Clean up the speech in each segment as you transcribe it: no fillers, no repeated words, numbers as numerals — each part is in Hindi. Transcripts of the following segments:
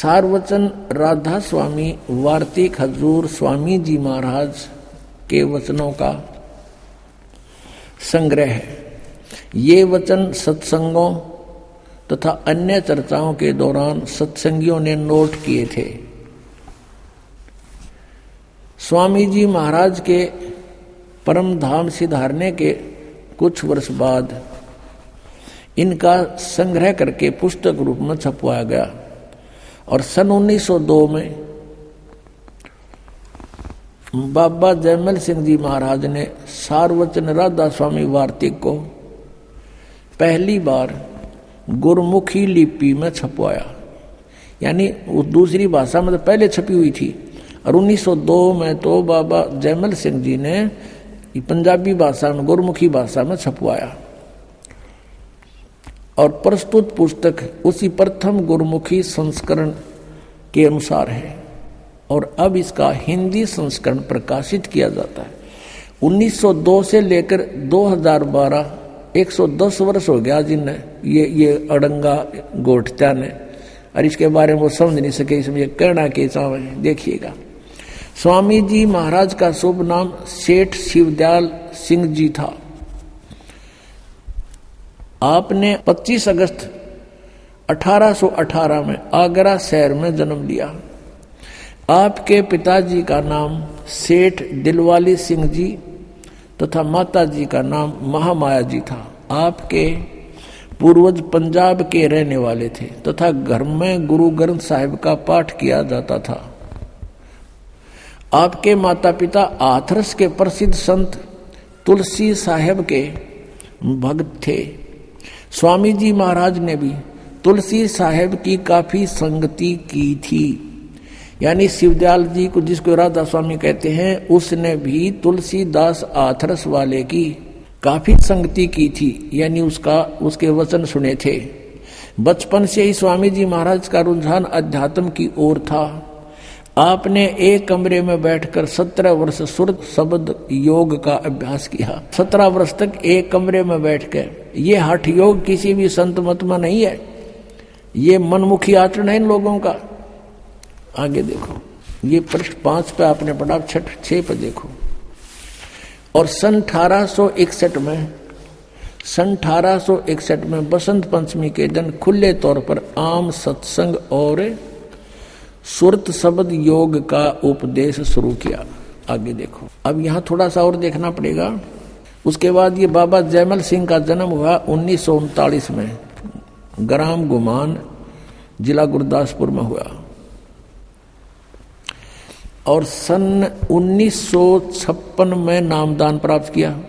सारवचन राधा स्वामी वार्तिक हजूर स्वामी जी महाराज के वचनों का संग्रह है। ये वचन सत्संगों तथा अन्य चर्चाओं के दौरान सत्संगियों ने नोट किए थे। स्वामी जी महाराज के परम धाम सिधारने के कुछ वर्ष बाद इनका संग्रह करके पुस्तक रूप में छपवाया गया और सन 1902 में बाबा जयमल सिंह जी महाराज ने सारवचन राधा स्वामी वार्तिक को पहली बार गुरमुखी लिपि में छपवाया, यानी दूसरी भाषा में तो पहले छपी हुई थी और 1902 में तो बाबा जयमल सिंह जी ने पंजाबी भाषा में गुरमुखी भाषा में छपवाया और प्रस्तुत पुस्तक उसी प्रथम गुरमुखी संस्करण के अनुसार है और अब इसका हिंदी संस्करण प्रकाशित किया जाता है। 1902 से लेकर 2012 110 वर्ष हो गया जिनने ये अड़ंगा गोठत्या ने, और इसके बारे में वो समझ नहीं सके, इसमें कहना के चाहे देखिएगा। स्वामी जी महाराज का शुभ नाम सेठ शिवदयाल सिंह जी था। आपने 25 अगस्त 1818 में आगरा शहर में जन्म लिया। आपके पिताजी का नाम सेठ दिलवाली सिंह जी तथा माता जी का नाम महामाया जी था। आपके पूर्वज पंजाब के रहने वाले थे तथा घर में गुरु ग्रंथ साहिब का पाठ किया जाता था। आपके माता पिता हाथरस के प्रसिद्ध संत तुलसी साहेब के भक्त थे। स्वामी जी महाराज ने भी तुलसी साहेब की काफी संगति की थी, यानी शिवदयाल जी को जिसको राधा स्वामी कहते हैं उसने भी तुलसीदास हाथरस वाले की काफी संगति की थी, यानी उसके वचन सुने थे। बचपन से ही स्वामी जी महाराज का रुझान अध्यात्म की ओर था। आपने एक कमरे में बैठकर 17 वर्ष सुर शब्द योग का अभ्यास किया। 17 वर्ष तक एक कमरे में बैठकर, ये हठ योग किसी भी संत मत में नहीं है, ये मनमुखी आचरण है इन लोगों का। आगे देखो, ये पृष्ठ 5 पे आपने पढ़ा, 6 पे देखो। और सन 1861 में बसंत पंचमी के दिन खुले तौर पर आम सत्संग और सुरत शब्द योग का उपदेश शुरू किया। आगे देखो, अब यहाँ थोड़ा सा और देखना पड़ेगा। उसके बाद ये बाबा जयमल सिंह का जन्म हुआ 1939 में, ग्राम गुमान, जिला गुरदासपुर में हुआ और सन 1956 में नामदान प्राप्त किया।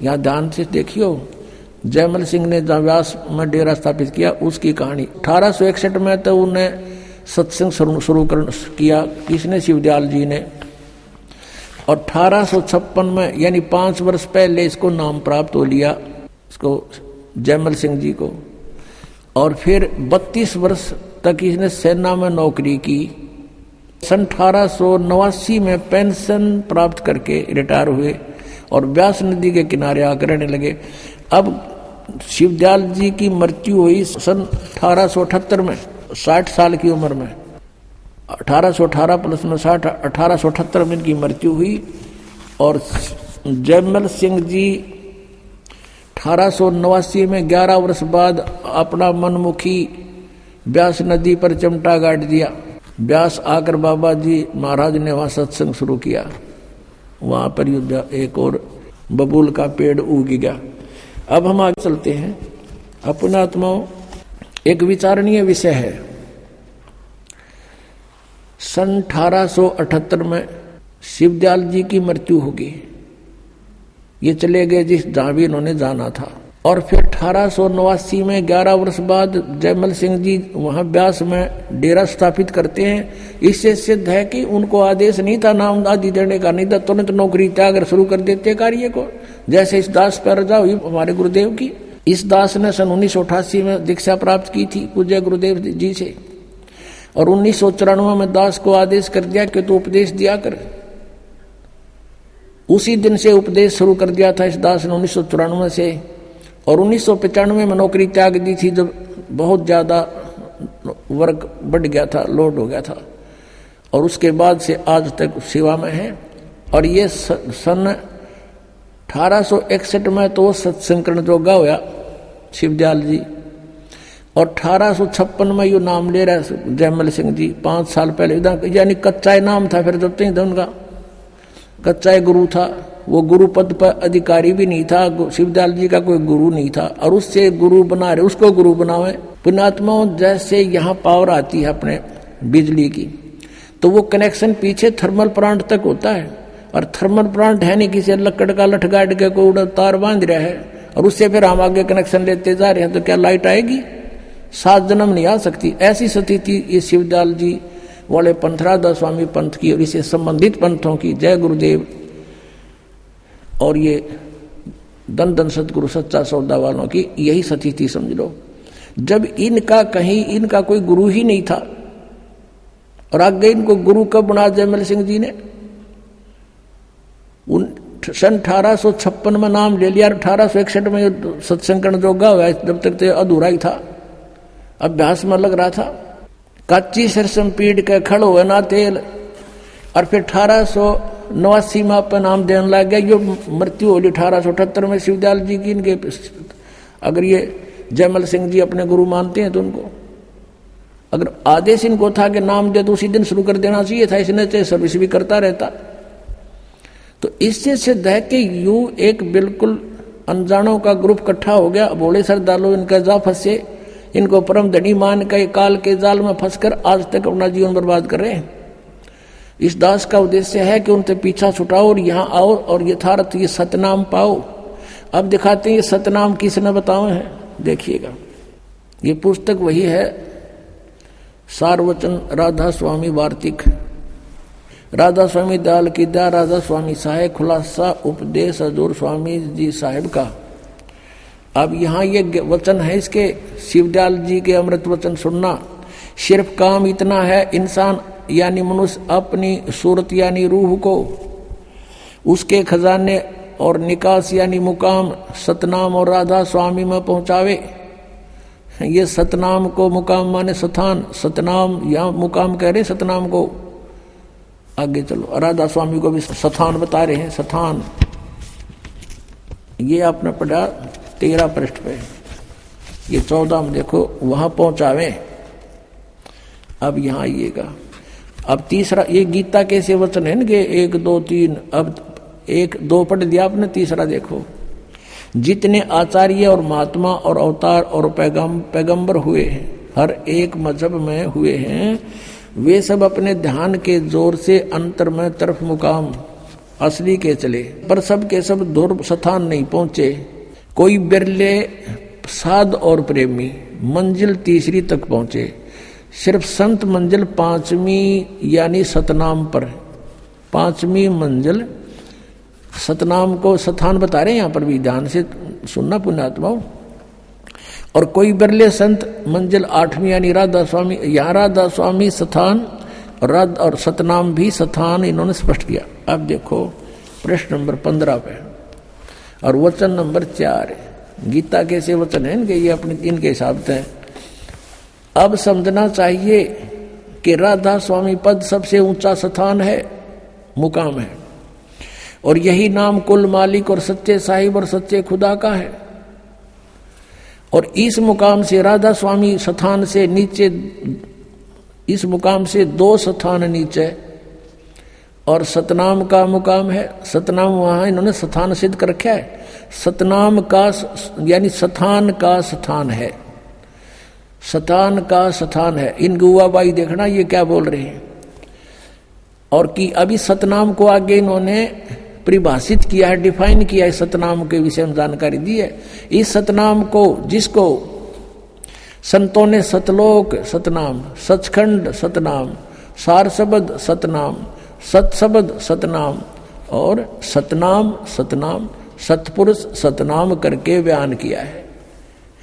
यहाँ ध्यान से देखियो, जयमल सिंह ने जहाँ व्यास में डेरा स्थापित किया उसकी कहानी। 1861 में तो उन्हें सत्संग शुरू किया, किसने? शिवदयाल जी ने। और 1856 में, यानी 5 वर्ष पहले इसको नाम प्राप्त हो लिया, इसको जयमल सिंह जी को। और फिर 32 वर्ष तक इसने सेना में नौकरी की। सन 1889 में पेंशन प्राप्त करके रिटायर हुए और व्यास नदी के किनारे आकर रहने लगे। अब शिवदयाल जी की मृत्यु हुई सन 1878 में, 60 साल की उम्र में। 1818 प्लस में 60, 1878 में इनकी मृत्यु हुई। और जयमल सिंह जी 1889 में 11 वर्ष बाद अपना मनमुखी व्यास नदी पर चमटा गाड़ दिया। व्यास आकर बाबा जी महाराज ने वहां सत्संग शुरू किया। वहां पर एक और बबूल का पेड़ उग गया। अब हम आगे चलते हैं। अपना आत्माओं, एक विचारणीय विषय है। सन 1878 में शिवदयाल जी की मृत्यु होगी। ये चले गए जिस जहां भी इन्होंने जाना था। और फिर 1889 में 11 वर्ष बाद जयमल सिंह जी वहां व्यास में डेरा स्थापित करते हैं। इससे सिद्ध है कि उनको आदेश नहीं था नाम आदि देने का, नहीं था तुरंत नौकरी त्याग शुरू कर देते कार्य को। जैसे इस दास पर रजा हुई हमारे गुरुदेव की। इस दास ने सन 1988 में दीक्षा प्राप्त की थी पूज्य गुरुदेव जी से, और 1994 में दास को आदेश कर दिया कि तू उपदेश दिया कर। उसी दिन से उपदेश शुरू कर दिया था इस दास ने 1994 से। और 1995 में नौकरी त्याग दी थी जब बहुत ज्यादा वर्क बढ़ गया था, लोड हो गया था, और उसके बाद से आज तक सेवा में है। और ये सन 1861 में तो सत्संकरण जोगा होया शिवदयाल जी, और 1856 में यो नाम ले रहा है जयमल सिंह जी, 5 साल पहले, यानी कच्चा नाम था फिर जब तक उनका, कच्चा गुरु था, वो गुरु पद पर अधिकारी भी नहीं था, शिवदयाल जी का कोई गुरु नहीं था, और उससे गुरु बना रहे, उसको गुरु बनावे। पुण्यात्माओं, जैसे यहाँ पावर आती है अपने बिजली की, तो वो कनेक्शन पीछे थर्मल प्लांट तक होता है, और थर्मल प्लांट है नहीं किसी लकड़ का लठ गाड़ के कोई तार बांध रहा है, और उससे फिर हम आगे कनेक्शन लेते जा रहे हैं, तो क्या लाइट आएगी? 7 जन्म नहीं आ सकती। ऐसी स्थिति ये शिवदयाल जी वाले पंथ, राधा स्वामी पंथ की और इससे संबंधित पंथों की, जय गुरुदेव, और ये दन दन सतगुरु सच्चा सौदा वालों की यही स्थिति समझ लो। जब इनका कहीं इनका कोई गुरु ही नहीं था, और आगे इनको गुरु कब बना जयमल सिंह जी ने? सन 1856 में नाम ले लिया, 1861 में सत्संकरण जोगा हुआ, जब तक तो अधूरा ही था, अभ्यास में लग रहा था। काची सरसम पीड़ के खड़ो है ना तेल, और फिर 1889 में अपन नाम देने लग गया। यो मृत्यु होली 1878 में शिवदयाल जी की। इनके अगर ये जयमल सिंह जी अपने गुरु मानते हैं तो उनको अगर आदेश इनको था कि नाम दे तो उसी दिन शुरू कर देना चाहिए था, इसने चाहे सर्विस भी करता रहता। तो इससे सिद्ध है कि यू एक बिल्कुल अनजानों का ग्रुप इकट्ठा हो गया, भोले श्रद्धालु इनका जा फंसे, इनको परम धनी मान के काल के जाल में फंसकर आज तक अपना जीवन बर्बाद कर रहे हैं। इस दास का उद्देश्य है कि उनसे पीछा छुटाओ और यहाँ आओ और यथार्थ ये सतनाम पाओ। अब दिखाते हैं ये सतनाम किसने बताओ है, देखिएगा। ये पुस्तक वही है, सारवचन राधा स्वामी वार्तिक, राधा स्वामी दयाल की दया, राधा स्वामी साहेब खुलासा उपदेश हजूर स्वामी जी साहेब का। अब यहाँ ये वचन है इसके, शिवदयाल जी के अमृत वचन सुनना। सिर्फ काम इतना है, इंसान यानी मनुष्य अपनी सूरत यानी रूह को उसके खजाने और निकास यानी मुकाम सतनाम और राधा स्वामी में पहुंचावे। ये सतनाम को मुकाम माने स्थान, सतनाम यहाँ मुकाम कह रहे, सतनाम को आगे चलो, राधा स्वामी को भी स्थान बता रहे हैं। स्थान ये आपने पढ़ा 13 पृष्ठ पे, ये 14 में देखो, वहां पहुंचावे। अब यहां आइएगा। अब तीसरा, ये गीता कैसे वचन है इनके 1 2 3, अब 1 2 पढ़ दिया आपने, तीसरा देखो। जितने आचार्य और महात्मा और अवतार और पैगंबर हुए हैं, हर एक मजहब में हुए हैं, वे सब अपने ध्यान के जोर से अंतर में तरफ मुकाम असली के चले, पर सब के सब दूर स्थान नहीं पहुंचे। कोई बिरले साध और प्रेमी मंजिल तीसरी तक पहुंचे। सिर्फ संत मंजिल 5वीं यानी सतनाम पर, 5वीं मंजिल सतनाम को स्थान बता रहे हैं, यहाँ पर भी ध्यान से सुनना पुण्यात्माओं। और कोई बिरले संत मंजिल 8वीं यानी राधा स्वामी, यहाँ राधा स्वामी स्थान और सतनाम भी स्थान इन्होंने स्पष्ट किया। अब देखो प्रश्न नंबर 15 पे और वचन नंबर 4। गीता कैसे वचन है इनके, ये अपने इनके हिसाब से। अब समझना चाहिए कि राधा स्वामी पद सबसे ऊंचा स्थान है, मुकाम है, और यही नाम कुल मालिक और सच्चे साहिब और सच्चे खुदा का है। और इस मुकाम से राधा स्वामी स्थान से नीचे, इस मुकाम से 2 स्थान नीचे और सतनाम का मुकाम है। सतनाम वहां इन्होंने स्थान सिद्ध कर रखा है। सतनाम का यानी स्थान का स्थान है, स्थान का स्थान है। इन गुआबाई देखना ये क्या बोल रहे हैं। और कि अभी सतनाम को आगे इन्होंने परिभाषित किया है, डिफाइन किया है, सतनाम के विषय में जानकारी दी है। इस सतनाम को, जिसको संतों ने सतलोक सतनाम, सचखंड सतनाम, सार शब्द सतनाम, सतशब्द सतनाम और सतनाम सतनाम, सतपुरुष सतनाम करके बयान किया है।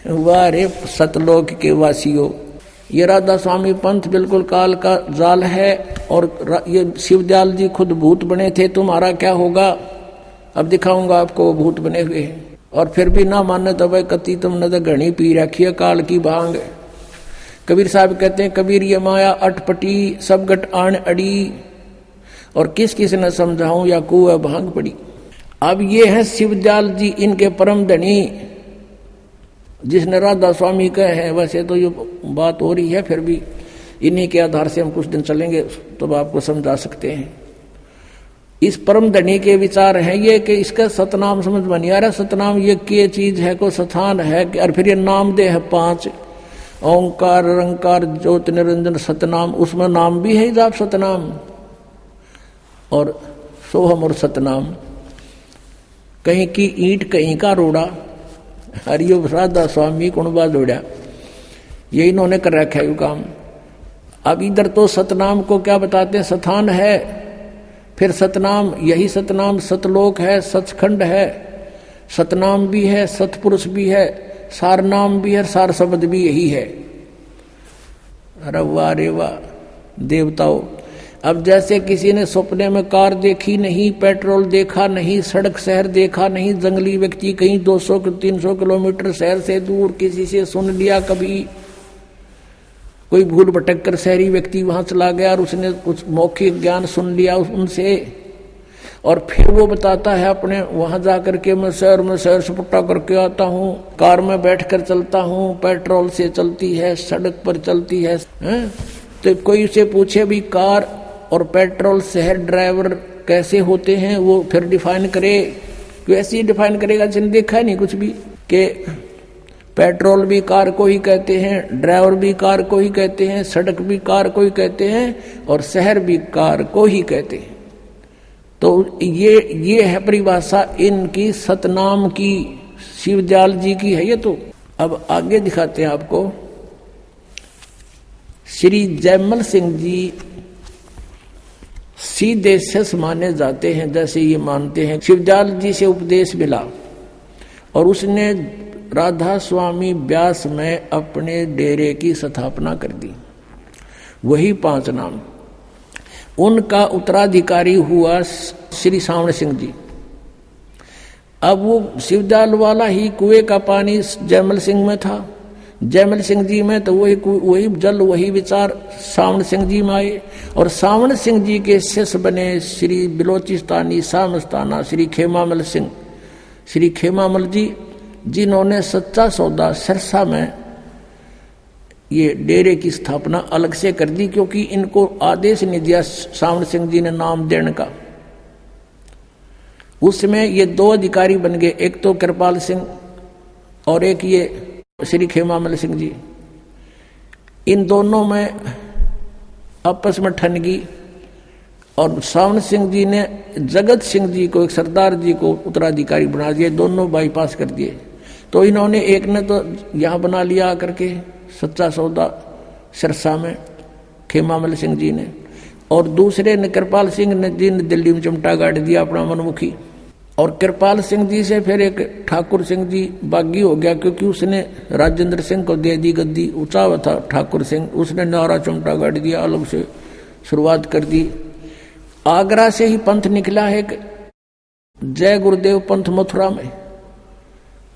वाह रे सतलोक के वासियों, ये राधा स्वामी पंथ बिल्कुल काल का जाल है। और ये शिवदयाल जी खुद भूत बने थे, तुम्हारा क्या होगा? अब दिखाऊंगा आपको, भूत बने हुए हैं। और फिर भी ना माने तो भाई कति तुमने तो घनी पी रखी है काल की भांग। कबीर साहब कहते हैं, कबीर ये माया अटपटी सब गट आन अड़ी, और किस किस न समझाऊं या कुआ भांग पड़ी। अब ये है शिवदयाल जी, इनके परम धनी, जिसने राधा स्वामी कहे हैं। वैसे तो ये बात हो रही है, फिर भी इन्हीं के आधार से हम कुछ दिन चलेंगे तो आपको समझा सकते हैं। इस परम धनी के विचार हैं ये कि इसका सतनाम समझ में नहीं आ रहा। सतनाम ये क्या चीज है, को स्थान है, और फिर ये नाम दे है 5, ओंकार रंकार ज्योति निरंजन सतनाम, उसमें नाम भी है जाप सतनाम और सोहम और सतनाम। कहीं की ईंट कहीं का रोड़ा, हरियो राधा स्वामी कुणबा जोड़ा, ये इन्होंने कर रखा है यू काम। अब इधर तो सतनाम को क्या बताते हैं, स्थान है, फिर सतनाम, यही सतनाम सतलोक है, सचखंड है, सतनाम भी है, सतपुरुष भी है, सार नाम भी है, सार शब्द भी यही है। अरे वाह रे वाह देवताओं। अब जैसे किसी ने सपने में कार देखी नहीं, पेट्रोल देखा नहीं, सड़क शहर देखा नहीं, जंगली व्यक्ति कहीं 200-300 किलोमीटर शहर से दूर किसी से सुन लिया, कभी कोई भूल भटक कर शहरी व्यक्ति वहां चला गया और उसने कुछ मौखिक ज्ञान सुन लिया उनसे, और फिर वो बताता है अपने वहां जाकर के मैं शहर में शहर सपट्टा करके आता हूँ, कार में बैठकर चलता हूँ, पेट्रोल से चलती है, सड़क पर चलती है। तो कोई उसे पूछे भी कार और पेट्रोल शहर ड्राइवर कैसे होते हैं, वो फिर डिफाइन करे, वैसे ही डिफाइन करेगा जिसने देखा है नहीं कुछ भी, कि पेट्रोल भी कार को ही कहते हैं, ड्राइवर भी कार को ही कहते हैं, सड़क भी कार को ही कहते हैं, और शहर भी कार को ही कहते हैं। तो ये है परिभाषा इनकी सतनाम की, शिवदयाल जी की है ये। तो अब आगे दिखाते हैं आपको। श्री जयमल सिंह जी सीधे सस माने जाते हैं, जैसे ये मानते हैं शिवदयाल जी से उपदेश मिला और उसने राधा स्वामी व्यास में अपने डेरे की स्थापना कर दी। वही 5 नाम। उनका उत्तराधिकारी हुआ श्री सावण सिंह जी। अब वो शिवदयाल वाला ही कुएं का पानी जयमल सिंह में था, जयमल सिंह जी में तो वही जल वही विचार सावण सिंह जी में आए, और सावण सिंह जी के शिष्य बने श्री बिलोचिस्तानी सामस्ताना श्री खेमामल सिंह, श्री खेमामल जी, जिन्होंने सच्चा सौदा सिरसा में ये डेरे की स्थापना अलग से कर दी, क्योंकि इनको आदेश नहीं दिया सावण सिंह जी ने नाम देने का। उसमें ये 2 अधिकारी बन गए, एक तो कृपाल सिंह और एक ये श्री खेमामल सिंह जी। इन दोनों में आपस में ठनगी, और सावण सिंह जी ने जगत सिंह जी को, एक सरदार जी को उत्तराधिकारी बना दिया, दोनों बाईपास कर दिए। तो इन्होंने एक ने तो यहाँ बना लिया करके सच्चा सौदा सिरसा में खेमामल सिंह जी ने, और दूसरे ने कृपाल सिंह ने जी ने दिल्ली में चिमटा गाड़ दिया अपना मनमुखी। और कृपाल सिंह जी से फिर एक ठाकुर सिंह जी बागी हो गया, क्योंकि उसने राजेंद्र सिंह को दे दी गद्दी, ऊंचा हुआ था ठाकुर सिंह, उसने नारा चिमटा गाड़ दिया, अलग से शुरुआत कर दी। आगरा से ही पंथ निकला है एक जय गुरुदेव पंथ मथुरा में।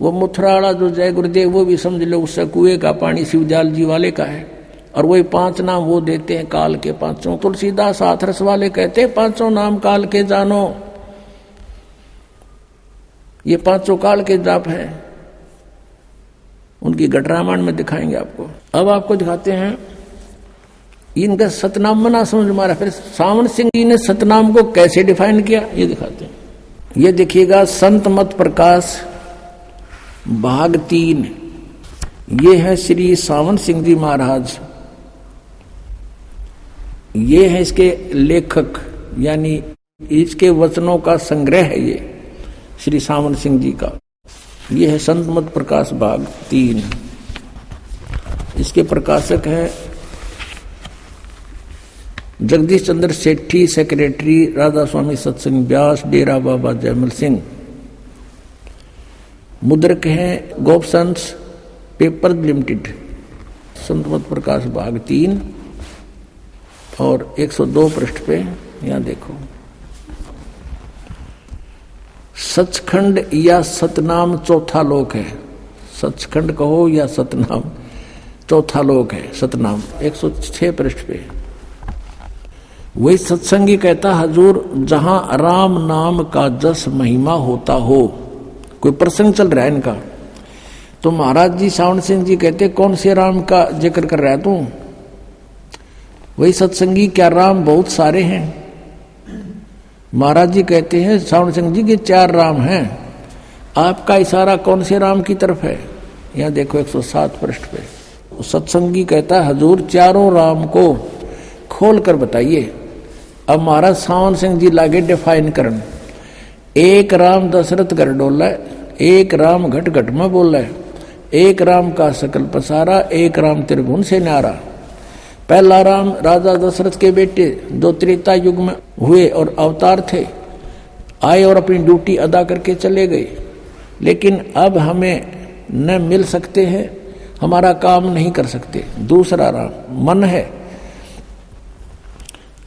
वो मथुरा वाला जो जय गुरुदेव, वो भी समझ लो उससे कुएं का पानी शिवदयाल जी वाले का है। और वही 5 नाम वो देते हैं काल के 5। तुलसीदास हाथरस वाले कहते हैं 5 नाम काल के जानो, ये 5 काल के जाप हैं। उनकी घट रामायण में दिखाएंगे आपको। अब आपको दिखाते हैं इनका सतनाम मना समझ मारा। फिर सावण सिंह जी ने सतनाम को कैसे डिफाइन किया ये दिखाते हैं। ये देखिएगा संत मत प्रकाश भाग 3। ये है श्री सावण सिंह जी महाराज, ये है इसके लेखक, यानी इसके वचनों का संग्रह है ये श्री सावण सिंह जी का। ये है संत मत प्रकाश भाग 3। इसके प्रकाशक हैं जगदीश चंद्र सेठी, सेक्रेटरी राधा स्वामी सत्संग व्यास, डेरा बाबा जयमल सिंह। मुद्रक हैं गोपसंस पेपर लिमिटेड। संत मत प्रकाश भाग 3 और 102 पृष्ठ पे यहां देखो, सचखंड या सतनाम चौथा लोक है। सचखंड कहो या सतनाम, चौथा लोक है सतनाम, 106 पृष्ठ पे। वही सत्संगी कहता, हजूर जहां राम नाम का जस महिमा होता हो, कोई प्रसंग चल रहा है इनका, तो महाराज जी सावन सिंह जी कहते कौन से राम का जिक्र कर रहा है तू? वही सत्संगी, क्या राम बहुत सारे हैं? महाराज जी कहते हैं सावन सिंह जी के 4 राम हैं। आपका इशारा कौन से राम की तरफ है? यहां देखो 107 पृष्ठ पे। सत्संगी कहता है हजूर चारों राम को खोल कर बताइए। अब महाराज सावन सिंह जी लागे डिफाइन करन। एक राम दशरथ घर डोला, एक राम घट घट में बोला, एक राम का सकल पसारा, एक राम त्रिभुवन से न्यारा। पहला राम राजा दशरथ के बेटे जो त्रेता युग में हुए और अवतार थे, आए और अपनी ड्यूटी अदा करके चले गए, लेकिन अब हमें न मिल सकते हैं, हमारा काम नहीं कर सकते। दूसरा राम मन है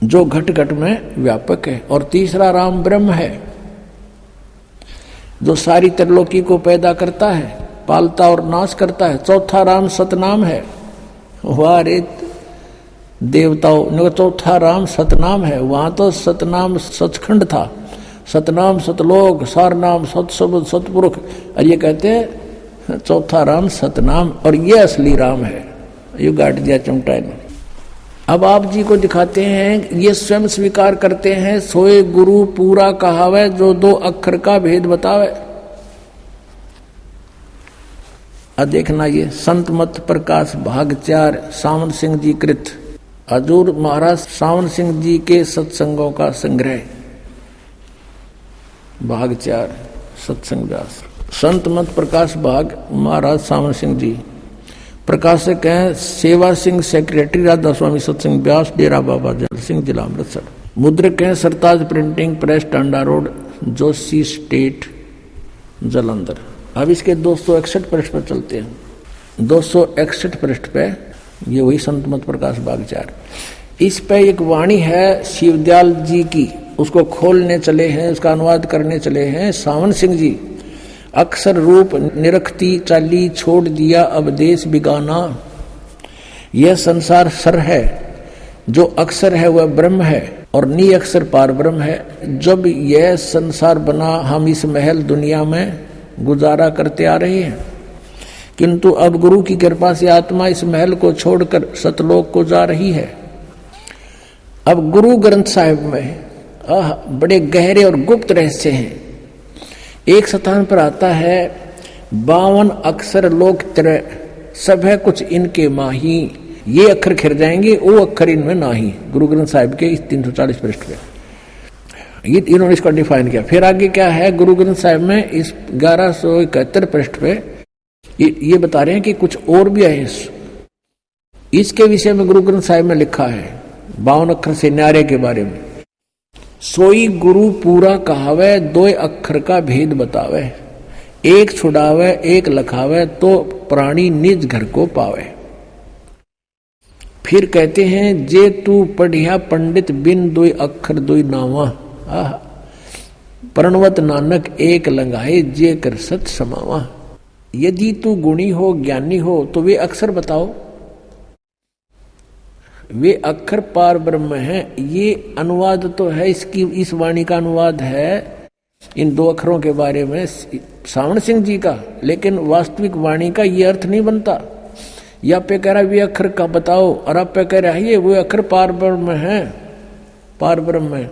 जो घट घट में व्यापक है, और तीसरा राम ब्रह्म है जो सारी त्रिलोकी को पैदा करता है, पालता और नाश करता है। चौथा राम सतनाम है। वाह रे देवताओं, चौथा राम सतनाम है। वहां तो सतनाम सचखंड था, सतनाम सतलोक, सारनाम सतशब्द सतपुरुष, और ये कहते हैं चौथा राम सतनाम, और ये असली राम है। ये गाट दिया चमटा ने। अब आप जी को दिखाते हैं, ये स्वयं स्वीकार करते हैं, सोए गुरु पूरा कहावे जो 2 अक्षर का भेद बतावे। अब देखना ये संत मत प्रकाश भाग 4 सावन सिंह जी कृत, हजूर महाराज सावन सिंह जी के सत्संगों का संग्रह, भाग 4 सत्संग व्यास। संत मत प्रकाश भाग महाराज सावन सिंह जी, प्रकाशक हैं सेवा सिंह, सेक्रेटरी राधा स्वामी सत्संग व्यास, डेरा बाबा जल सिंह, जिला अमृतसर। मुद्रक हैं Sartaj printing press, Tanda road, Joshi state, Jalandhar. अब इसके 261 पृष्ठ पर चलते हैं। 261 पृष्ठ पे ये वही संत मत प्रकाश भाग 4। इस पे एक वाणी है शिवदयाल जी की, उसको खोलने चले हैं, उसका अनुवाद करने चले हैं सावन सिंह जी। अक्षर रूप निरखती चाली छोड़ दिया अब देश बिगाना, यह संसार सर है, जो अक्षर है वह ब्रह्म है और नी अक्षर पार ब्रह्म है। जब यह संसार बना हम इस महल दुनिया में गुजारा करते आ रहे हैं, किंतु अब गुरु की कृपा से आत्मा इस महल को छोड़कर सतलोक को जा रही है। अब गुरु ग्रंथ साहिब में बड़े गहरे और गुप्त रहस्य हैं। एक स्थान पर आता है 52 अक्षर लोक त्रय, सब है कुछ इनके माही, ये अक्षर खिर जाएंगे वो अक्षर इनमें नाही। गुरु ग्रंथ साहिब के इस 340 पृष्ठ पे ये इन्होंने इसका डिफाइन किया। फिर आगे क्या है गुरु ग्रंथ साहिब में इस 1171 पृष्ठ पे ये बता रहे हैं कि कुछ और भी है। इसके विषय में गुरु ग्रंथ साहिब में लिखा है 52 अक्षर से न्यारे के बारे में। सोई गुरु पूरा कहावे 2 अक्षर का भेद बतावे, एक छुड़ावे एक लखावे तो प्राणी निज घर को पावे। फिर कहते हैं जे तू पढ़िया पंडित बिन 2 अक्षर 2 नावा, प्रणवत नानक एक लंगाए जे कर सत समावा। यदि तू गुणी हो ज्ञानी हो तो वे अक्षर बताओ, वे अक्षर पार ब्रह्म है। ये अनुवाद तो है इसकी, इस वाणी का अनुवाद है इन 2 अक्षरों के बारे में सावन सिंह जी का, लेकिन वास्तविक वाणी का ये अर्थ नहीं बनता। या पे कह रहा वे अक्षर का बताओ और आप पे कह रहा है वो अक्षर पार ब्रह्म है, पार ब्रह्म है।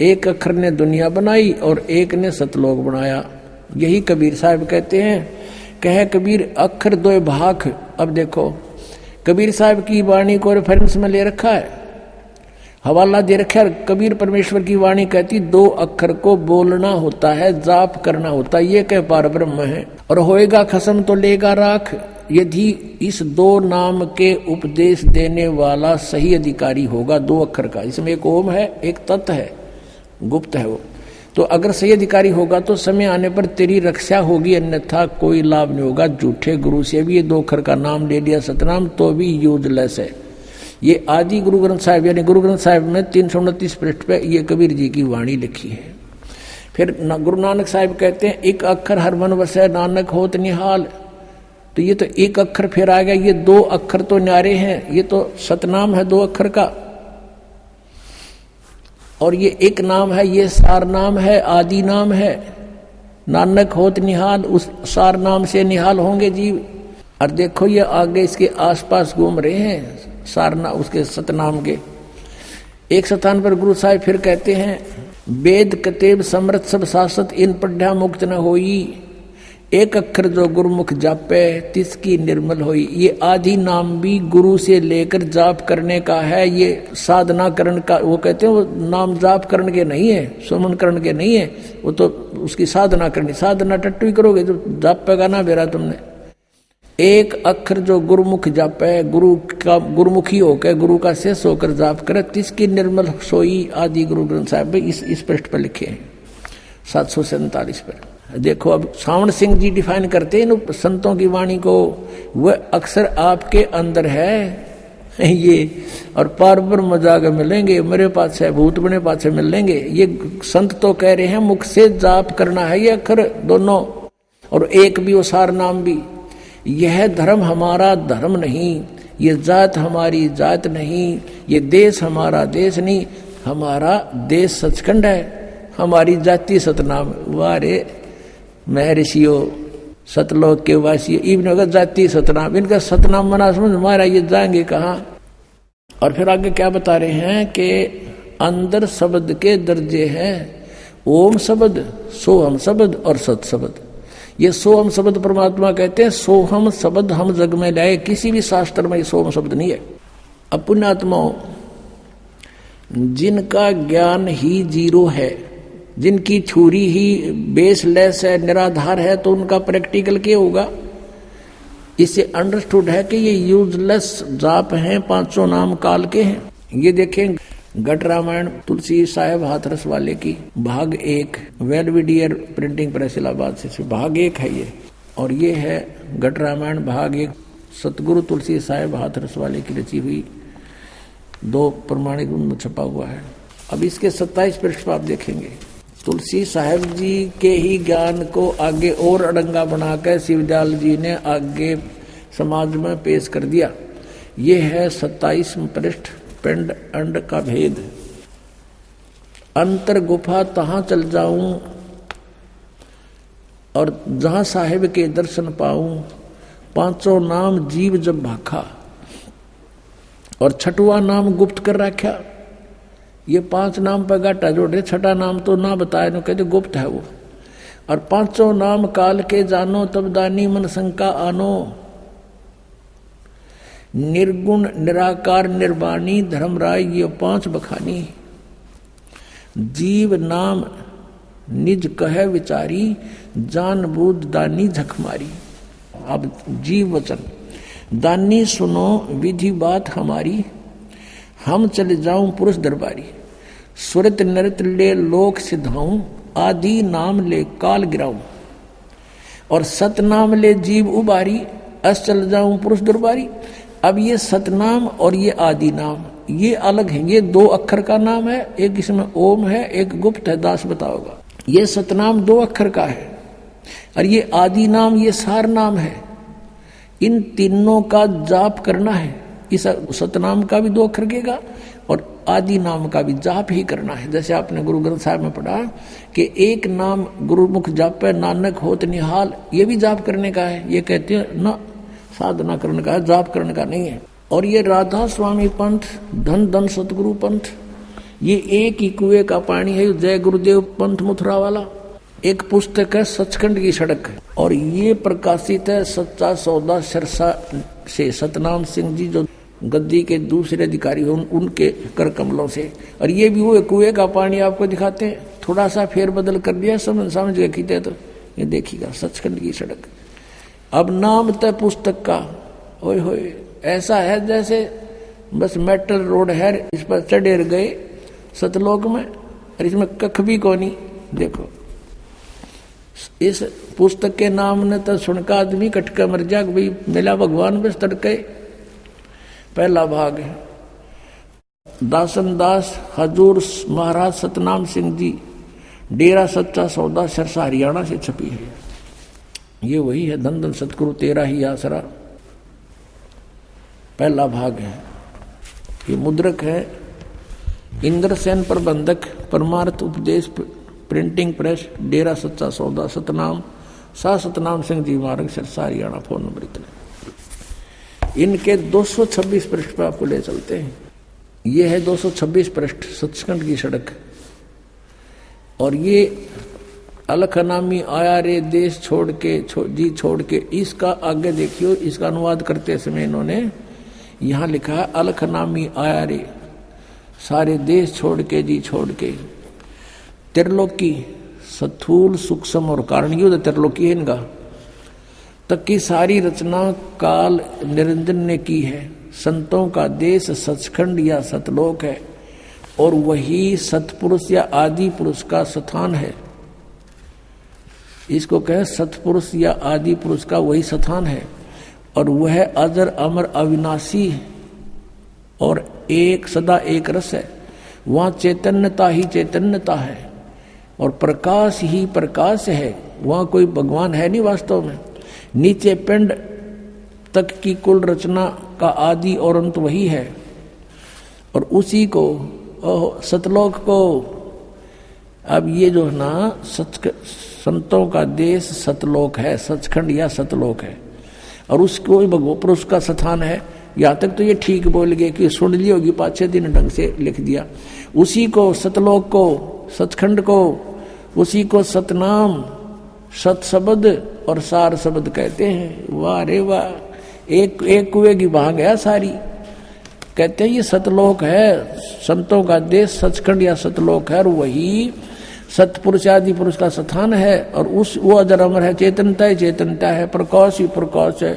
एक अक्षर ने दुनिया बनाई और एक ने सतलोक बनाया। यही कबीर साहब कहते हैं, कहे कबीर अक्षर 2 भाग। अब देखो कबीर साहब की वाणी को रेफरेंस में ले रखा है, हवाला दे रखा है। कबीर परमेश्वर की वाणी कहती 2 अक्षर को बोलना होता है, जाप करना होता है, ये कह पार ब्रह्म है। और होएगा खसम तो लेगा राख, यदि इस 2 नाम के उपदेश देने वाला सही अधिकारी होगा 2 अक्षर का। इसमें एक ओम है एक तत् है, गुप्त है वो। तो अगर सही अधिकारी होगा तो समय आने पर तेरी रक्षा होगी, अन्यथा कोई लाभ नहीं होगा। झूठे गुरु से भी ये 2 अक्षर का नाम ले लिया सतनाम तो भी यूजलेस है। ये आदि गुरु ग्रंथ साहिब यानी गुरु ग्रंथ साहिब में 329 पृष्ठ पे ये कबीर जी की वाणी लिखी है। फिर गुरु नानक साहिब कहते हैं एक अक्षर हर मन वसै नानक होत निहाल। तो ये तो एक अक्षर फिर आ गया, ये 2 अक्षर तो न्यारे हैं, ये तो सतनाम है 2 अक्षर का, और ये एक नाम है, ये सार नाम है, आदि नाम है। नानक होत निहाल, उस सार नाम से निहाल होंगे जीव। और देखो ये आगे इसके आसपास घूम रहे हैं सारना उसके सतनाम के। एक स्थान पर गुरु साहिब फिर कहते हैं, वेद कतेब समृत सब शासत इन पढ़ा मुक्त न होई, एक अक्षर जो गुरुमुख जापे तिसकी निर्मल होई। ये आदि नाम भी गुरु से लेकर जाप करने का है, ये साधना करण का। वो कहते हैं वो नाम जाप करण के नहीं है, सुमन करण के नहीं है, वो तो उसकी साधना करनी। साधना टट्टू ही करोगे जो जाप पेगा ना बेरा तुमने। एक अक्षर जो गुरुमुख जापे, गुरु का गुरुमुखी होकर गुरु का शेष होकर जाप करे, तिसकी निर्मल सोई आदि गुरु ग्रंथ साहिब इस पृष्ठ पर लिखे हैं 747 पर। देखो अब सावण सिंह जी डिफाइन करते हैं संतों की वाणी को, वह अक्सर आपके अंदर है ये, और पार ब्रह्म जाके मिलेंगे, मेरे पास है भूत बने पास से मिल लेंगे। ये संत तो कह रहे हैं मुख से जाप करना है ये अक्षर दोनों, और एक भी वो सार नाम भी। यह धर्म हमारा धर्म नहीं, ये जात हमारी जात नहीं, ये देश हमारा देश नहीं, हमारा देश सचखंड है, हमारी जाति सतनाम। वारे महर्षियों सतलोक के वासी इवन जाति सतनाम, इनका सतनाम मना समझ हमारा, ये जाएंगे कहाँ। और फिर आगे क्या बता रहे हैं कि अंदर शब्द के दर्जे हैं, ओम शब्द, सोहम शब्द और सत शब्द। ये सोहम शब्द परमात्मा कहते हैं, सोहम शब्द हम जग में लाए, किसी भी शास्त्र में सोहम शब्द नहीं है। अब पुण्यात्माओं, जिनका ज्ञान ही जीरो है, जिनकी छुरी ही बेसलेस है, निराधार है, तो उनका प्रैक्टिकल क्या होगा। इससे अंडरस्टूड है कि ये यूजलेस जाप हैं, 500 नाम काल के हैं। ये देखें गट रामायण तुलसी साहेब हाथरस वाले की भाग 1 वेलविडियर प्रिंटिंग प्रेस इलाहाबाद से भाग 1 है ये, और ये है गट रामायण भाग 1 सतगुरु तुलसी साहेब हाथरस वाले की रची हुई, 2 प्रमाणिक में छपा हुआ है। अब इसके 27 पृष्ठ पर आप देखेंगे, तुलसी साहेब जी के ही ज्ञान को आगे और अड़ंगा बनाकर शिवदयाल जी ने आगे समाज में पेश कर दिया। ये है 27 पृष्ठ, पिंड अंड का भेद। अंतर गुफा तहां चल जाऊं और जहां साहेब के दर्शन पाऊं, 500 नाम जीव जब भाखा, और 6वां नाम गुप्त कर रखा। ये 5 नाम पर गाटा जोड़े, 6ठा नाम तो ना बताए, no कहते गुप्त है वो। और 500 नाम काल के जानो तब दानी मन शंका आनो, निर्गुण निराकार निर्वाणी धर्मराय ये 5 बखानी। जीव नाम निज कहे विचारी, जान बूझ दानी झकमारी। अब जीव वचन, दानी सुनो विधि बात हमारी, हम चले जाऊं पुरुष दरबारी। सुरत नृत ले लोक सिधाऊं, आदि नाम ले काल गिराऊं, और सतनाम ले जीव उबारी, अस चल जाऊं पुरुष दरबारी। अब ये सतनाम और ये आदि नाम ये अलग है, ये 2 अक्षर का नाम है, एक इसमें ओम है, एक गुप्त है, दास बताओगा। ये सतनाम 2 अक्षर का है, और ये आदि नाम ये सार नाम है। इन तीनों का जाप करना है। इस सतनाम का भी 2 अक्षर केगा और आदि नाम का भी जाप ही करना है। जैसे आपने गुरु ग्रंथ साहिब में पढ़ा कि एक नाम गुरुमुख जापे नानक होत निहाल, ये भी जाप करने का है। ये कहते हैं ना साधना करने का है, जाप करने का नहीं है। और ये राधा स्वामी पंथ, धन धन सतगुरु पंथ, ये एक ही कुएं का पानी है। जय गुरुदेव पंथ मथुरा वाला एक पुस्तक है, सचखंड की सड़क, और ये प्रकाशित है सच्चा सौदा सिरसा से सतनाम सिंह जी जो गद्दी के दूसरे अधिकारी हैं उनके कर कमलों से। और ये भी वो कुएं का पानी आपको दिखाते हैं, थोड़ा सा फेर बदल कर दिया, समझ गए खींचे तो ये देखिएगा सचखंड की सड़क। अब नाम तय पुस्तक का ओए होए ऐसा है जैसे बस मेटल रोड है, इस पर चढ़े गए सतलोक में, और इसमें कख भी कोनी। देखो इस पुस्तक के नाम ने तो सुनकर आदमी कटका मर जा, भाई मिला भगवान बस तड़के। पहला भाग है दासन दास हजूर महाराज सतनाम सिंह जी, डेरा सच्चा सौदा सिरसा हरियाणा से छपी है। ये वही है, धन धन सतगुरु तेरा ही आसरा, पहला भाग है। ये मुद्रक है इंद्रसेन प्रबंधक, परमार्थ उपदेश प्रिंटिंग प्रेस, डेरा सच्चा सौदा, सतनाम, सा सतनाम सिंह जी मार्ग, सिरसा, हरियाणा। फोन नंबर इतने। इनके 226 पृष्ठ पर आपको ले चलते हैं। ये है 226 पृष्ठ सचखंड की सड़क। और ये अलखनामी आया रे देश छोड़ के जी छोड़ के, इसका आगे देखियो, इसका अनुवाद करते समय इन्होंने यहां लिखा है अलखनामी आया रे, सारे देश छोड़ के जी छोड़ के। त्रिलोकी स्थूल सूक्ष्म और कारणयुद्ध त्रिलोकी है इनका, तक की सारी रचना काल निरंजन ने की है। संतों का देश सचखंड या सतलोक है और वही सतपुरुष या आदि पुरुष का स्थान है। इसको कहे सतपुरुष या आदि पुरुष का वही स्थान है और वह अजर अमर अविनाशी और एक सदा एक रस है। वहां चैतन्यता ही चैतन्यता है और प्रकाश ही प्रकाश है। वहां कोई भगवान है नहीं वास्तव में। नीचे पिंड तक की कुल रचना का आदि और अंत वही है और उसी को सतलोक को, अब ये जो है ना संतों का देश सतलोक है, सचखंड या सतलोक है और उसको पुरुष का स्थान है। यहाँ तक तो ये ठीक बोल गए कि सुन ली होगी, 5-6 दिन ढंग से लिख दिया। उसी को सतलोक को, सचखंड को, उसी को सतनाम, सत शब्द और सार शब्द कहते हैं। वाह रे वाह, एक कुएं की बहा गया सारी। कहते हैं ये सतलोक है, संतों का देश सचखंड या सतलोक है और वही सतपुरुष आदि पुरुष का स्थान है और उस वो अजर अमर है, चेतनता ही चेतनता है, प्रकाश ही प्रकाश है,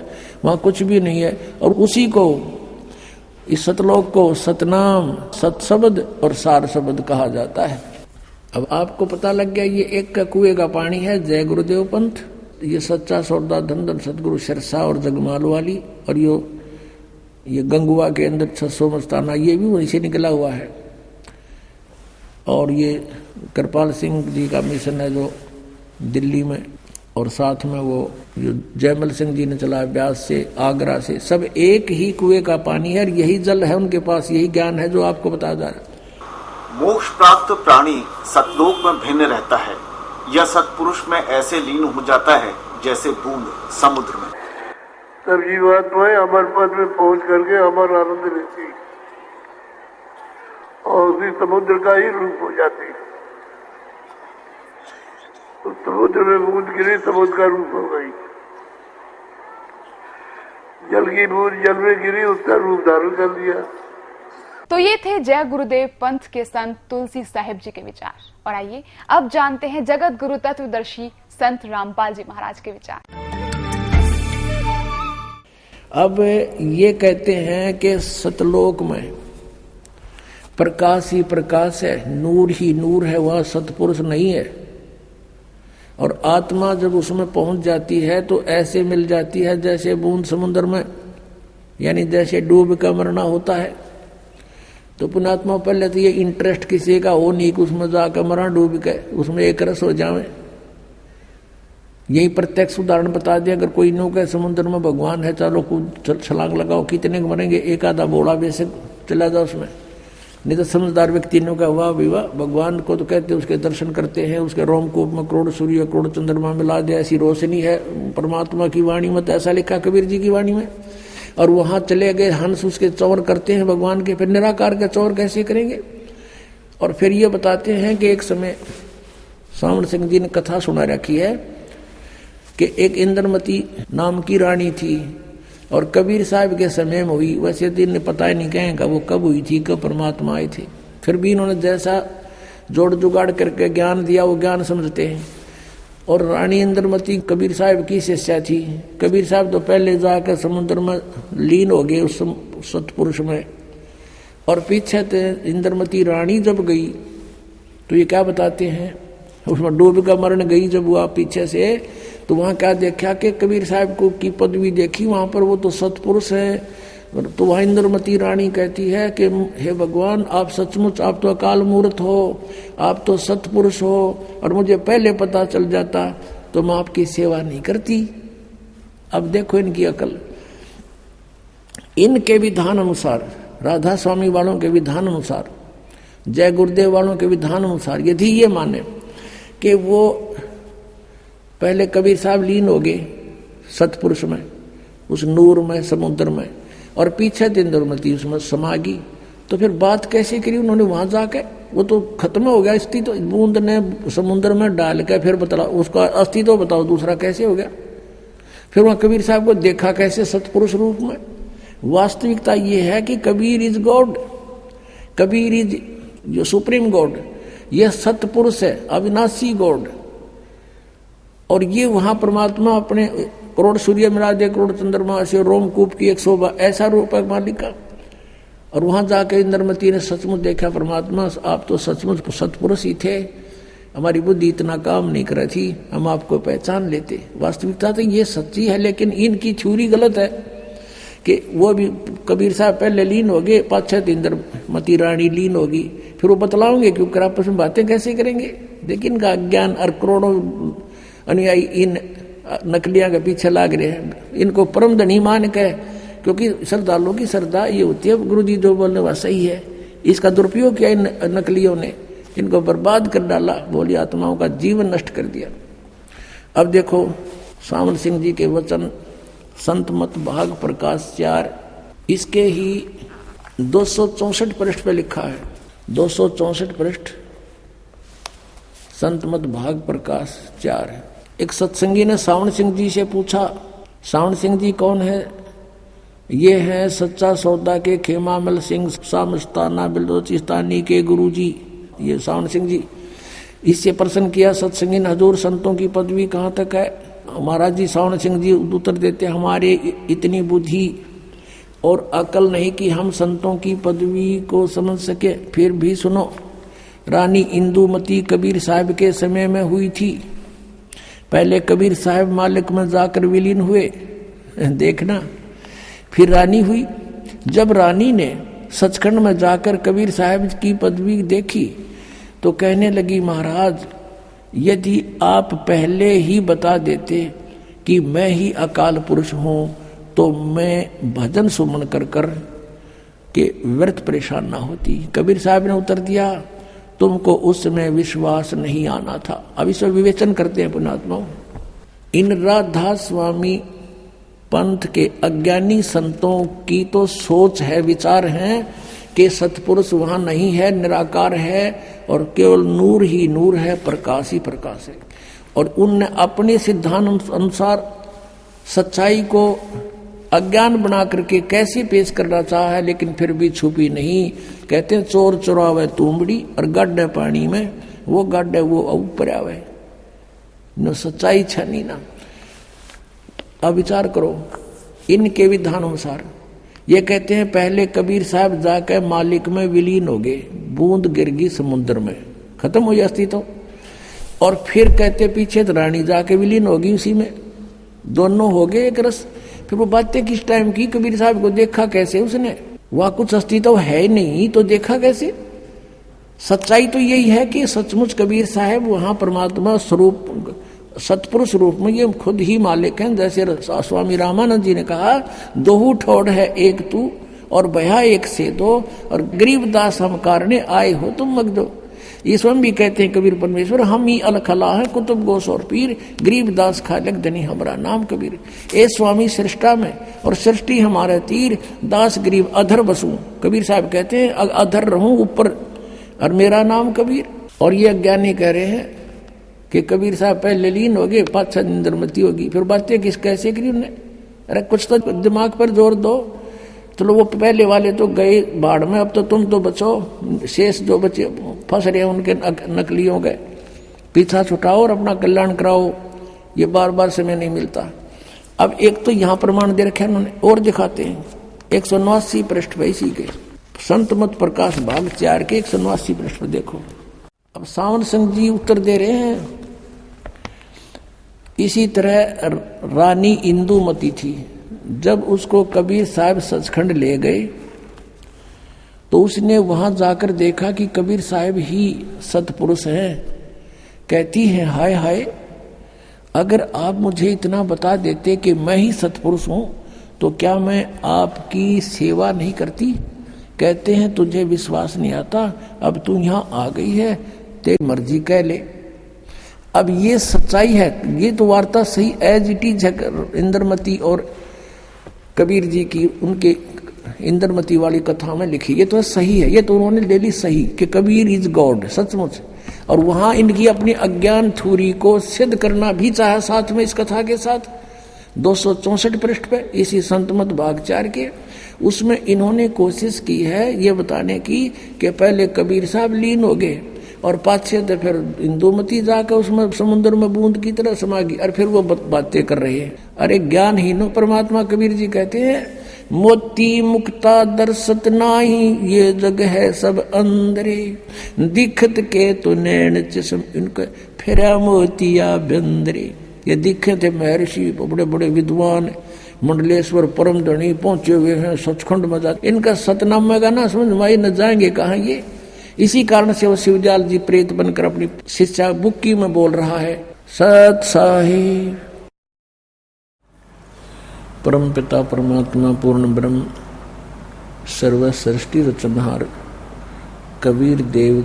वहां कुछ भी नहीं है। और उसी को, इस सतलोक को सतनाम, सत शब्द और सार शब्द कहा जाता है। अब आपको पता लग गया ये एक का कुएं का पानी है जय गुरुदेव पंथ, ये सच्चा सौदा धन धन सतगुरु सिरसा और जगमाल वाली, और ये गंगुआ के अंदर 600 मस्ताना ये भी वहीं से निकला हुआ है। और ये कृपाल सिंह जी का मिशन है जो दिल्ली में, और साथ में वो जो जयमल सिंह जी ने चलाया ब्यास से, आगरा से, सब एक ही कुएं का पानी है और यही जल है उनके पास, यही ज्ञान है जो आपको बताया जा रहा है। मोक्ष प्राप्त प्राणी सतलोक में भिन्न रहता है, यह सतपुरुष में ऐसे लीन हो जाता है जैसे बूंद समुद्र में। तब जीवात्माएं अमर पद में पहुंच करके अमर आनंद लेती और उसी समुद्र का ही रूप हो जाती। तो समुद्र में बूंद गिरी, समुद्र का रूप हो गई। जल की बूंद जल में गिरी, उसका रूप धारण कर दिया। तो ये थे जय गुरुदेव पंथ के संत तुलसी साहिब जी के विचार। और आइए अब जानते हैं जगत गुरु तत्वदर्शी संत रामपाल जी महाराज के विचार। अब ये कहते हैं कि सतलोक में प्रकाश ही प्रकाश है, नूर ही नूर है, वह सतपुरुष नहीं है। और आत्मा जब उसमें पहुंच जाती है तो ऐसे मिल जाती है जैसे बूंद समुद्र में, यानी जैसे डूब का मरना होता है। तो पुण्यात्मा पहले तो ये इंटरेस्ट किसी का हो नहीं कि उसमें जाकर मरा डूब के, उसमें एक रस हो जावे। यही प्रत्यक्ष उदाहरण बता दिया। अगर कोई नो कहे समुद्र में भगवान है, चलो कूद छलांग लगाओ, कितने मरेंगे, एक आधा बोला वैसे चला जाओ उसमें। नहीं तो समझदार व्यक्ति ने कहा वाह विवाह, भगवान को तो कहते उसके दर्शन करते हैं, उसके रोमकूप में करोड़ सूर्य करोड़ चंद्रमा मिला दे, ऐसी रोशनी है परमात्मा की वाणी में, तो ऐसा लिखा कबीर जी की वाणी में। और वहां चले गए हंस उसके चौर करते हैं भगवान के, फिर निराकार के चौर कैसे करेंगे। और फिर ये बताते हैं कि एक समय सावण सिंह जी ने कथा सुना रखी है कि एक इंद्रमती नाम की रानी थी और कबीर साहब के समय में हुई। वैसे दिन ने पता ही नहीं कहेंगे वो कब हुई थी, कब परमात्मा आए थे। फिर भी इन्होंने जैसा जोड़ जुगाड़ करके ज्ञान दिया वो ज्ञान समझते हैं। और रानी इंद्रमती कबीर साहब की शिष्या थी। कबीर साहब तो पहले जाकर समुद्र में लीन हो गए उस सतपुरुष में, और पीछे इंद्रमती रानी जब गई तो ये क्या बताते हैं, उसमें डूब का मरण गई जब वह पीछे से, तो वहां क्या देखा कि कबीर साहब को की पदवी देखी, वहां पर वो तो सतपुरुष है। तो वह इंद्रमती रानी कहती है कि हे भगवान, आप सचमुच, आप तो अकाल मूर्त हो, आप तो सतपुरुष हो, और मुझे पहले पता चल जाता तो मैं आपकी सेवा नहीं करती। अब देखो इनकी अकल। इनके विधान अनुसार, राधा स्वामी वालों के विधान अनुसार, जय गुरुदेव वालों के विधान अनुसार, यदि ये माने कि वो पहले कबीर साहब लीन हो गए सतपुरुष में, उस नूर में, समुद्र में, और पीछे इंद्रमती उसमें समा गई, तो फिर बात कैसे करी उन्होंने वहां जाके? वो तो खत्म हो गया अस्तित्व, तो बूंद ने समुद्र में डाल के फिर बता उसका अस्तित्व बताओ दूसरा कैसे हो गया? फिर वहां कबीर साहब को देखा कैसे सतपुरुष रूप में? वास्तविकता ये है कि Kabir is God, Kabir is जो सुप्रीम गॉड, यह सतपुरुष है, अविनाशी गॉड। और ये वहां परमात्मा अपने करोड़ सूर्य मिला दे, करोड़ चंद्रमा से, रोमकूप की 100 ऐसा रूप है मालिक का। और वहां जाके इंद्रमती ने सचमुच देखा परमात्मा आप तो सचमुच सतपुरुष ही थे, हमारी बुद्धि इतना काम नहीं कर रही थी, हम आपको पहचान लेते। वास्तविकता तो ये सच्ची है, लेकिन इनकी थ्योरी गलत है कि वो भी कबीर साहब पहले लीन हो गए, 5-6 इंद्रमती रानी लीन होगी, फिर वो बतलाओगे क्योंकि आपस में बातें कैसे करेंगे? लेकिन इनका अज्ञान और करोड़ों अनुयायी इन नकलियां के पीछे लाग रहे हैं। इनको परम धनी मान के, क्योंकि श्रद्धालुओं की श्रद्धा ये होती है गुरु जी जो बोलने वह सही है। इसका दुरुपयोग किया इन नकलियों ने, इनको बर्बाद कर डाला, बोली आत्माओं का जीवन नष्ट कर दिया। अब देखो सावन सिंह जी के वचन, संत मत भाग प्रकाश 4, इसके ही 264 पृष्ठ पे लिखा है, 264 पृष्ठ, संत मत भाग प्रकाश 4। एक सत्संगी ने सावन सिंह जी से पूछा, सावन सिंह जी कौन है? ये है सच्चा सौदा के खेमामल सिंह सामस्ताना बिलोचिस्तानी के गुरुजी, ये सावन सिंह जी। इससे प्रश्न किया सत्संगी ने, हजूर संतों की पदवी कहाँ तक है? महाराज जी सावन सिंह जी उत्तर देते, हमारे इतनी बुद्धि और अकल नहीं कि हम संतों की पदवी को समझ सके। फिर भी सुनो, रानी इंदुमती कबीर साहब के समय में हुई थी। पहले कबीर साहब मालिक में जाकर विलीन हुए, देखना, फिर रानी हुई। जब रानी ने सचखंड में जाकर कबीर साहब की पदवी देखी तो कहने लगी, महाराज यदि आप पहले ही बता देते कि मैं ही अकाल पुरुष हूं तो मैं भजन सुमन कर कर के व्यर्थ परेशान ना होती। कबीर साहब ने उत्तर दिया, तुमको उस समय विश्वास नहीं आना था। अब इसमें विवेचन करते हैं पुण्यात्माओं। इन राधा स्वामी पंथ के अज्ञानी संतों की तो सोच है, विचार है कि सतपुरुष वहां नहीं है, निराकार है और केवल नूर ही नूर है, प्रकाश ही प्रकाश है। और उनने अपने सिद्धांत अनुसार सच्चाई को अज्ञान बना करके कैसे पेश करना चाहा है, लेकिन फिर भी छुपी नहीं। कहते हैं चोर चुरावे तुमड़ी और गड्ढे पानी में, वो गड्ढे वो ऊपर आवे, न सच्चाई छनी ना। अब विचार करो इनके विधान अनुसार। ये कहते हैं पहले कबीर साहब जाकर मालिक में विलीन हो गए, बूंद गिर गई समुद्र में, खत्म हो जाती तो। और फिर कहते पीछे तो रानी जाके विलीन होगी उसी में, दोनों हो गए एक रस। फिर वो बातें किस टाइम की? कबीर साहब को देखा कैसे उसने? वहां कुछ अस्तित्व है ही नहीं तो देखा कैसे? सच्चाई तो यही है कि सचमुच कबीर साहब वहां परमात्मा स्वरूप सतपुरुष रूप में ये खुद ही मालिक हैं। जैसे स्वामी रामानंद जी ने कहा, दोहू ठोड़ है एक तू और भया एक से दो, और गरीबदास हम कारणे आए हो तुम मगदो। ये स्वयं भी कहते हैं कबीर परमेश्वर, हम ही अलखला है कुतुब गोस और पीर, गरीबदास खालक धनी हमारा नाम कबीर। ए स्वामी सृष्टा में और सृष्टि हमारे तीर, दास गरीब अधर बसूं। कबीर साहब कहते हैं अधर रहूं ऊपर और मेरा नाम कबीर। और ये अज्ञानी कह रहे हैं कि कबीर साहब पहले लीन हो गए, 5-6 इंद्रमती होगी। फिर बातें किस कैसे करी उन्होंने? अरे कुछ तो दिमाग पर जोर दो। तो वो पहले वाले तो गए बाढ़ में, अब तो तुम तो बचो, शेष जो बचे फंस रहे हैं उनके नकलियों के पीछा छुटाओ और अपना कल्याण कराओ। ये बार बार समय नहीं मिलता। अब एक तो यहाँ प्रमाण दे रखे उन्होंने, और दिखाते हैं 189 पृष्ठ पे इसी के संत मत प्रकाश भाग 4 के 189 पृष्ठ पर देखो। अब सावन सिंह जी उत्तर दे रहे हैं, इसी तरह रानी इंदुमती थी। जब उसको कबीर साहब सचखंड ले गए तो उसने वहां जाकर देखा कि कबीर साहब ही सतपुरुष हैं। कहती है हाय हाय, अगर आप मुझे इतना बता देते कि मैं ही सत्पुरुष हूं तो क्या मैं आपकी सेवा नहीं करती? कहते हैं तुझे विश्वास नहीं आता, अब तू यहां आ गई है, तेरी मर्जी कह ले। अब ये सच्चाई है, ये तो वार्ता सही एज इट इज है। इंद्रमती और कबीर जी की उनके इंद्रमती वाली कथा में लिखी, ये तो सही है, ये तो उन्होंने ले ली सही कि कबीर इज गॉड, सचमुच। और वहां इनकी अपनी अज्ञान थ्योरी को सिद्ध करना भी चाहा साथ में इस कथा के साथ 264 पृष्ठ पे इसी संतमत भाग 4 के, उसमें इन्होंने कोशिश की है ये बताने की कि पहले कबीर साहब लीन हो गए और पाछे तो फिर इंदुमती जाकर उसमें समुद्र में बूंद की तरह समा गई और फिर वो बातें कर रहे हैं। अरे ज्ञानहीनो परमात्मा, कबीर जी कहते हैं मोती मुक्ता दर्शत नाही, ये जग है सब अंदरे, दिखत के तो नैन चश्म इनके फिरा मोतिया बंदरे। ये दिखे थे महर्षि, बड़े बड़े विद्वान, मंडलेश्वर परम धनी पहुंचे हुए हैं सचखंड में जाते, इनका सतनामे का ना समझ में न जाएंगे कहा ये। इसी कारण से वो शिवजाल जी प्रेत बनकर अपनी शिष्या बुक्की में बोल रहा है, सत साहिब परम पिता परमात्मा पूर्ण ब्रह्म सर्व सृष्टि रचनहार कबीर देव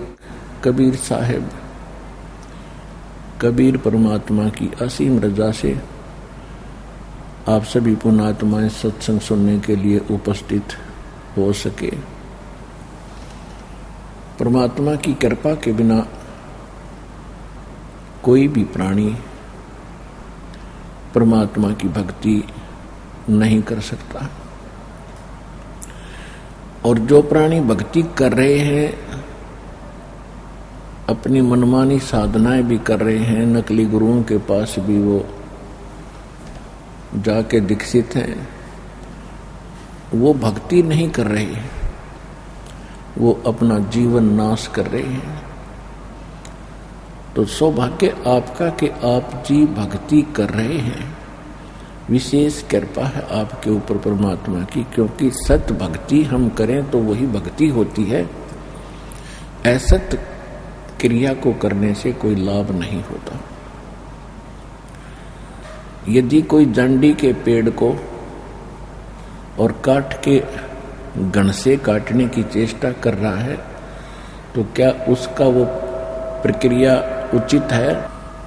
कबीर साहेब कबीर परमात्मा की असीम रजा से आप सभी पुण्यात्माएं सत्संग सुनने के लिए उपस्थित हो सके। परमात्मा की कृपा के बिना कोई भी प्राणी परमात्मा की भक्ति नहीं कर सकता। और जो प्राणी भक्ति कर रहे हैं, अपनी मनमानी साधनाएं भी कर रहे हैं, नकली गुरुओं के पास भी वो जाके दीक्षित हैं, वो भक्ति नहीं कर रहे हैं, वो अपना जीवन नाश कर रहे हैं। तो सौभाग्य आपका कि आप जी भक्ति कर रहे हैं, विशेष कृपा है आपके ऊपर परमात्मा की, क्योंकि सत भक्ति हम करें तो वही भक्ति होती है। असत क्रिया को करने से कोई लाभ नहीं होता। यदि कोई जंडी के पेड़ को और काट के गण से काटने की चेष्टा कर रहा है तो क्या उसका वो प्रक्रिया उचित है?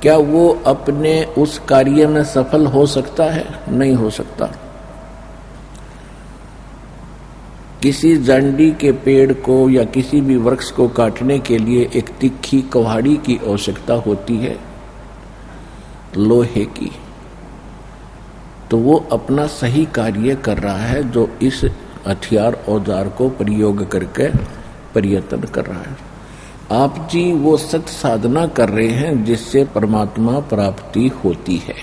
क्या वो अपने उस कार्य में सफल हो सकता है? नहीं हो सकता। किसी जंडी के पेड़ को या किसी भी वृक्ष को काटने के लिए एक तिखी कुल्हाड़ी की आवश्यकता होती है, लोहे की। तो वो अपना सही कार्य कर रहा है जो इस हथियार औजार को प्रयोग करके प्रयत्न कर रहा है। आप जी वो सत साधना कर रहे हैं जिससे परमात्मा प्राप्ति होती है,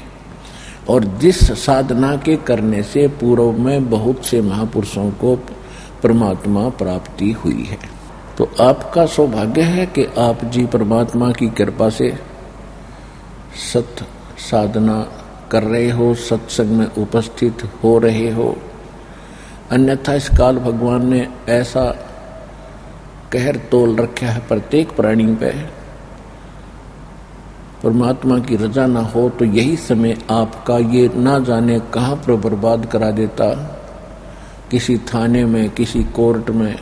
और जिस साधना के करने से पूर्व में बहुत से महापुरुषों को परमात्मा प्राप्ति हुई है। तो आपका सौभाग्य है कि आप जी परमात्मा की कृपा से सत साधना कर रहे हो, सत्संग में उपस्थित हो रहे हो। अन्यथा इस काल भगवान ने ऐसा कहर तोल रखा है प्रत्येक प्राणी पे, परमात्मा की रजा ना हो तो यही समय आपका ये ना जाने कहां पर बर्बाद करा देता, किसी थाने में, किसी कोर्ट में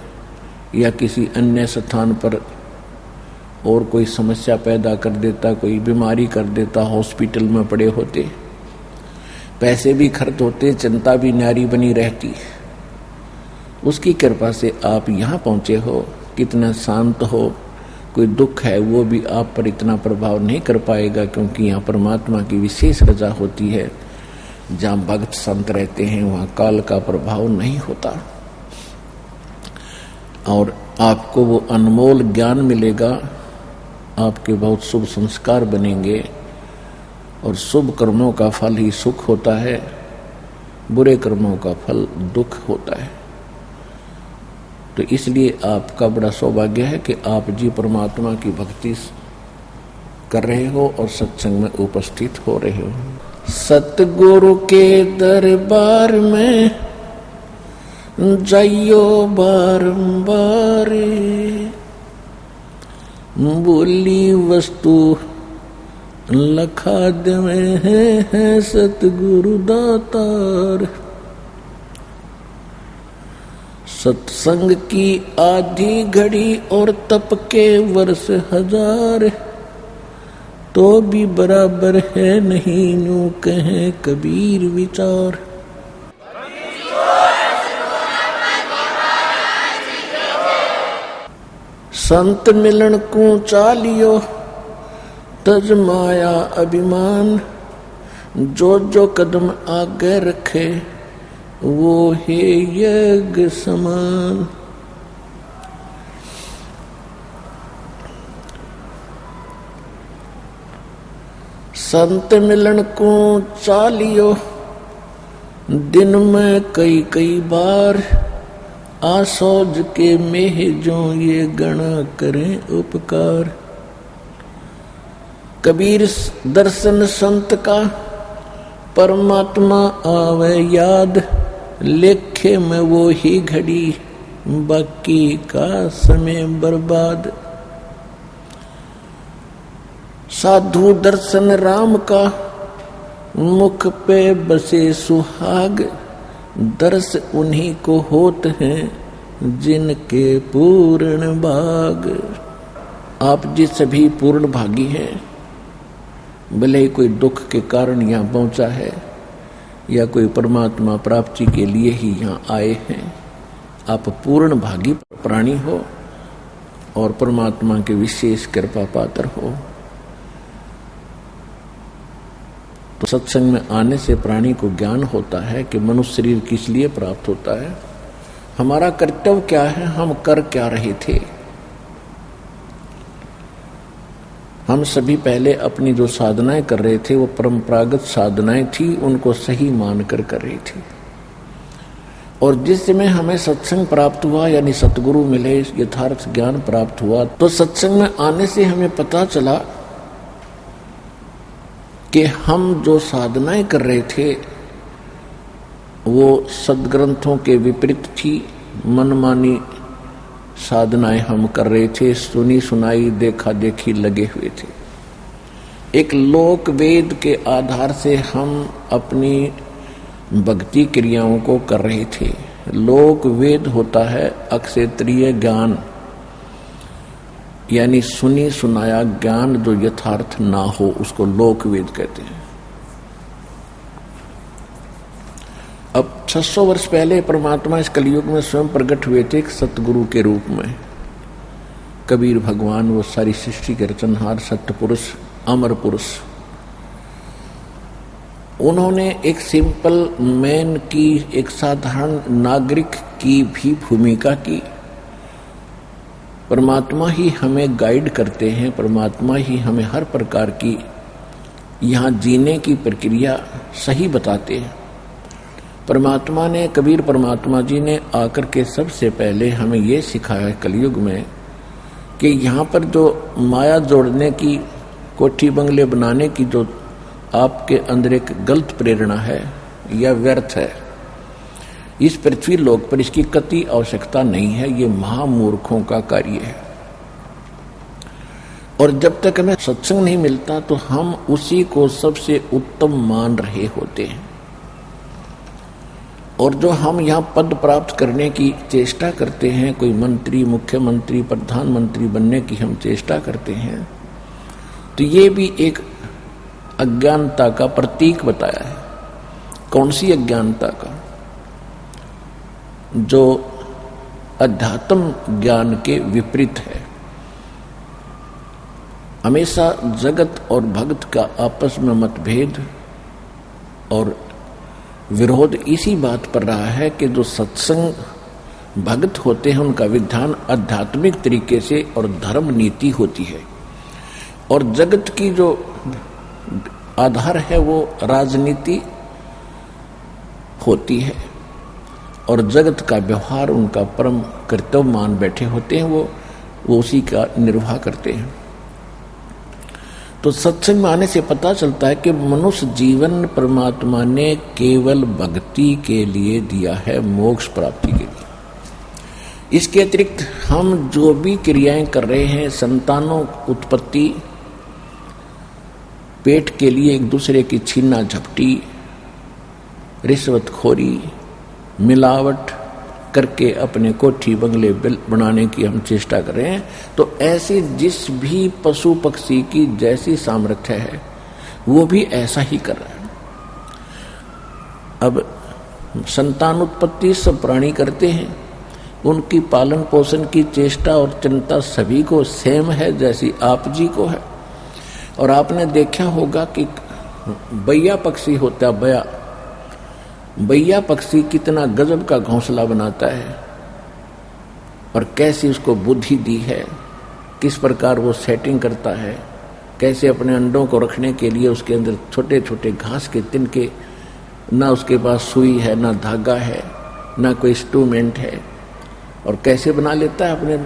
या किसी अन्य स्थान पर और कोई समस्या पैदा कर देता, कोई बीमारी कर देता, हॉस्पिटल में पड़े होते, पैसे भी खर्च होते, चिंता भी न्यारी बनी रहती। उसकी कृपा से आप यहाँ पहुँचे हो, कितना शांत हो, कोई दुख है वो भी आप पर इतना प्रभाव नहीं कर पाएगा, क्योंकि यहाँ परमात्मा की विशेष रजा होती है। जहाँ भक्त संत रहते हैं वहाँ काल का प्रभाव नहीं होता, और आपको वो अनमोल ज्ञान मिलेगा, आपके बहुत शुभ संस्कार बनेंगे, और शुभ कर्मों का फल ही सुख होता है, बुरे कर्मों का फल दुख होता है। तो इसलिए आपका बड़ा सौभाग्य है कि आप जी परमात्मा की भक्ति कर रहे हो और सत्संग में उपस्थित हो रहे हो। सतगुरु के दरबार में जाइयो बारंबार, बोली वस्तु लखा देवे हैं सतगुरु दातार। सत्संग की आधी घड़ी और तप के वर्ष हजार, तो भी बराबर है नहीं यूं कहें कबीर विचार। संत मिलन को चालियो तज माया अभिमान, जो जो कदम आगे रखे वो है यज्ञ समान। संत मिलन को चालियो दिन में कई कई बार, आसोज के मेह जो ये गणा करें उपकार। कबीर दर्शन संत का परमात्मा आवे याद, लेखे में वो ही घड़ी बाकी का समय बर्बाद। साधु दर्शन राम का मुख पे बसे सुहाग, दर्श उन्हीं को होते हैं जिनके पूर्ण भाग। आप जी सभी पूर्ण भागी हैं, भले ही कोई दुख के कारण यहाँ पहुंचा है या कोई परमात्मा प्राप्ति के लिए ही यहाँ आए हैं। आप पूर्ण भागी प्राणी हो और परमात्मा के विशेष कृपा पात्र हो। तो सत्संग में आने से प्राणी को ज्ञान होता है कि मनुष्य शरीर किस लिए प्राप्त होता है, हमारा कर्तव्य क्या है, हम कर क्या रहे थे। हम सभी पहले अपनी जो साधनाएं कर रहे थे वो परंपरागत साधनाएं थी, उनको सही मानकर कर रही थी। और जिस समय हमें सत्संग प्राप्त हुआ यानी सतगुरु मिले, यथार्थ ज्ञान प्राप्त हुआ, तो सत्संग में आने से हमें पता चला कि हम जो साधनाएं कर रहे थे वो सदग्रंथों के विपरीत थी। मनमानी साधनाएं हम कर रहे थे, सुनी सुनाई देखा देखी लगे हुए थे। एक लोक वेद के आधार से हम अपनी भक्ति क्रियाओं को कर रहे थे। लोक वेद होता है अक्षेत्रीय ज्ञान, यानी सुनी सुनाया ज्ञान जो यथार्थ ना हो उसको लोक वेद कहते हैं। अब 600 वर्ष पहले परमात्मा इस कलयुग में स्वयं प्रकट हुए थे एक सतगुरु के रूप में। कबीर भगवान वो सारी सृष्टि के रचनहार सत्य पुरुष, अमर पुरुष, उन्होंने एक सिंपल मैन की, एक साधारण नागरिक की भी भूमिका की। परमात्मा ही हमें गाइड करते हैं, परमात्मा ही हमें हर प्रकार की यहाँ जीने की प्रक्रिया सही बताते हैं। परमात्मा ने, कबीर परमात्मा जी ने आकर के सबसे पहले हमें ये सिखाया कलयुग में कि यहाँ पर जो माया जोड़ने की, कोठी बंगले बनाने की जो आपके अंदर एक गलत प्रेरणा है या व्यर्थ है, इस पृथ्वी लोक पर इसकी कतई आवश्यकता नहीं है। ये महामूर्खों का कार्य है। और जब तक हमें सत्संग नहीं मिलता तो हम उसी को सबसे उत्तम मान रहे होते हैं। और जो हम यहाँ पद प्राप्त करने की चेष्टा करते हैं, कोई मंत्री, मुख्यमंत्री, प्रधानमंत्री बनने की हम चेष्टा करते हैं, तो ये भी एक अज्ञानता का प्रतीक बताया है। कौन सी अज्ञानता का? जो अध्यात्म ज्ञान के विपरीत है। हमेशा जगत और भक्त का आपस में मतभेद और विरोध इसी बात पर रहा है कि जो सत्संग भक्त होते हैं उनका विधान आध्यात्मिक तरीके से और धर्म नीति होती है, और जगत की जो आधार है वो राजनीति होती है, और जगत का व्यवहार उनका परम कर्तव्य मान बैठे होते हैं, वो उसी का निर्वाह करते हैं। तो सत्संग में आने से पता चलता है कि मनुष्य जीवन परमात्मा ने केवल भक्ति के लिए दिया है, मोक्ष प्राप्ति के लिए। इसके अतिरिक्त हम जो भी क्रियाएं कर रहे हैं, संतानों उत्पत्ति, पेट के लिए एक दूसरे की छीना झपटी, रिश्वतखोरी, मिलावट करके अपने कोठी बंगले बनाने की हम चेष्टा कर रहे हैं। तो ऐसी जिस भी पशु पक्षी की जैसी सामर्थ्य है वो भी ऐसा ही कर रहा है। अब संतान उत्पत्ति सब प्राणी करते हैं, उनकी पालन पोषण की चेष्टा और चिंता सभी को सेम है जैसी आप जी को है। और आपने देखा होगा कि बैया पक्षी होता है, बैया पक्षी कितना गजब का घोंसला बनाता है और कैसी उसको बुद्धि दी है, किस प्रकार वो सेटिंग करता है, कैसे अपने अंडों को रखने के लिए उसके अंदर छोटे छोटे घास के तिनके, ना उसके पास सुई है, ना धागा है, ना कोई इंस्ट्रूमेंट है, और कैसे बना लेता है अपने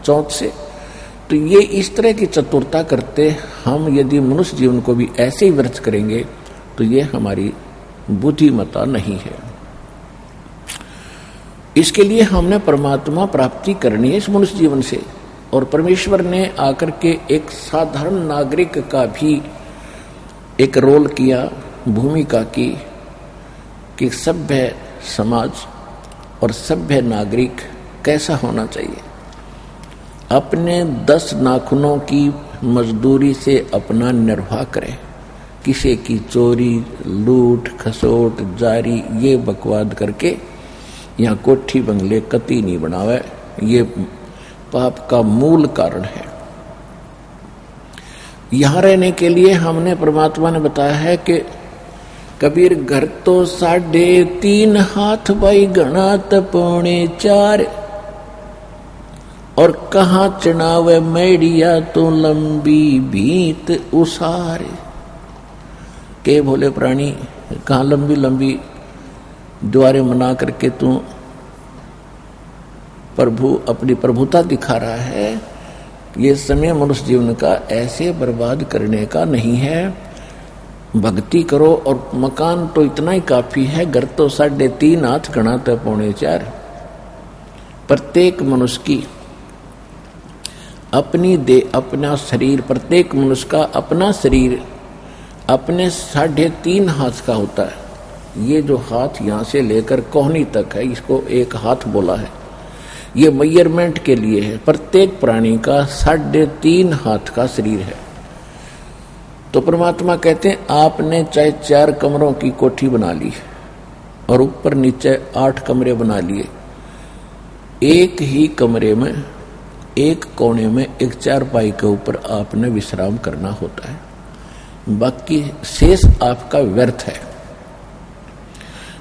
चौंच से। तो ये इस तरह की चतुरता करते हम यदि मनुष्य जीवन को भी ऐसे ही व्यर्थ करेंगे तो ये हमारी बुद्धिमत्ता नहीं है। इसके लिए हमने परमात्मा प्राप्ति करनी है इस मनुष्य जीवन से। और परमेश्वर ने आकर के एक साधारण नागरिक का भी एक रोल किया, भूमिका की, कि सभ्य समाज और सभ्य नागरिक कैसा होना चाहिए। अपने 10 नाखूनों की मजदूरी से अपना निर्वाह करे, किसी की चोरी, लूट, खसोट, जारी ये बकवाद करके यहाँ कोठी बंगले कती नहीं बनावे। ये पाप का मूल कारण है। यहाँ रहने के लिए हमने परमात्मा ने बताया है कि कबीर घर तो 3.5 हाथ भाई गणात 4.25 और कहाँ चढ़ावे मैडिया तो लंबी भीत उसार। के भोले प्राणी कहाँ लंबी लंबी द्वारे मना करके तू प्रभु अपनी प्रभुता दिखा रहा है। ये समय मनुष्य जीवन का ऐसे बर्बाद करने का नहीं है। भक्ति करो और मकान तो इतना ही काफी है। घर तो 3.5 हाथ गणा तो 4.25। प्रत्येक मनुष्य की अपनी अपना शरीर, प्रत्येक मनुष्य का अपना शरीर अपने 3.5 हाथ का होता है। ये जो हाथ यहाँ से लेकर कोहनी तक है, इसको एक हाथ बोला है। ये मेजरमेंट के लिए है। प्रत्येक प्राणी का 3.5 हाथ का शरीर है। तो परमात्मा कहते हैं आपने चाहे 4 कमरों की कोठी बना ली और ऊपर नीचे 8 कमरे बना लिए, एक ही कमरे में एक कोने में एक चारपाई के ऊपर आपने विश्राम करना होता है, बाकी शेष आपका व्यर्थ है।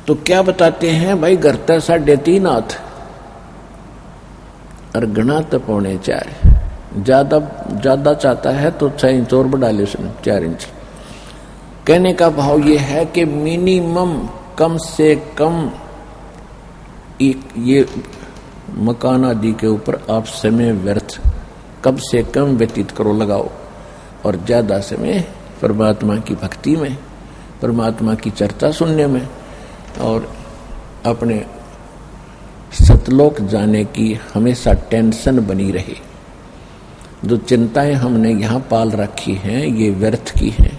तो क्या बताते हैं भाई, घर तो 3.5 हाथ और गणा तो 4.25। ज्यादा चाहता है तो 6 इंच और बढ़ा ले उसने 4 इंच। कहने का भाव ये है कि मिनिमम कम से कम ये मकान आदि के ऊपर आप समय व्यर्थ कम से कम व्यतीत करो, लगाओ, और ज्यादा समय परमात्मा की भक्ति में, परमात्मा की चर्चा सुनने में और अपने सतलोक जाने की हमेशा टेंशन बनी रहे। जो चिंताएं हमने यहाँ पाल रखी हैं ये व्यर्थ की हैं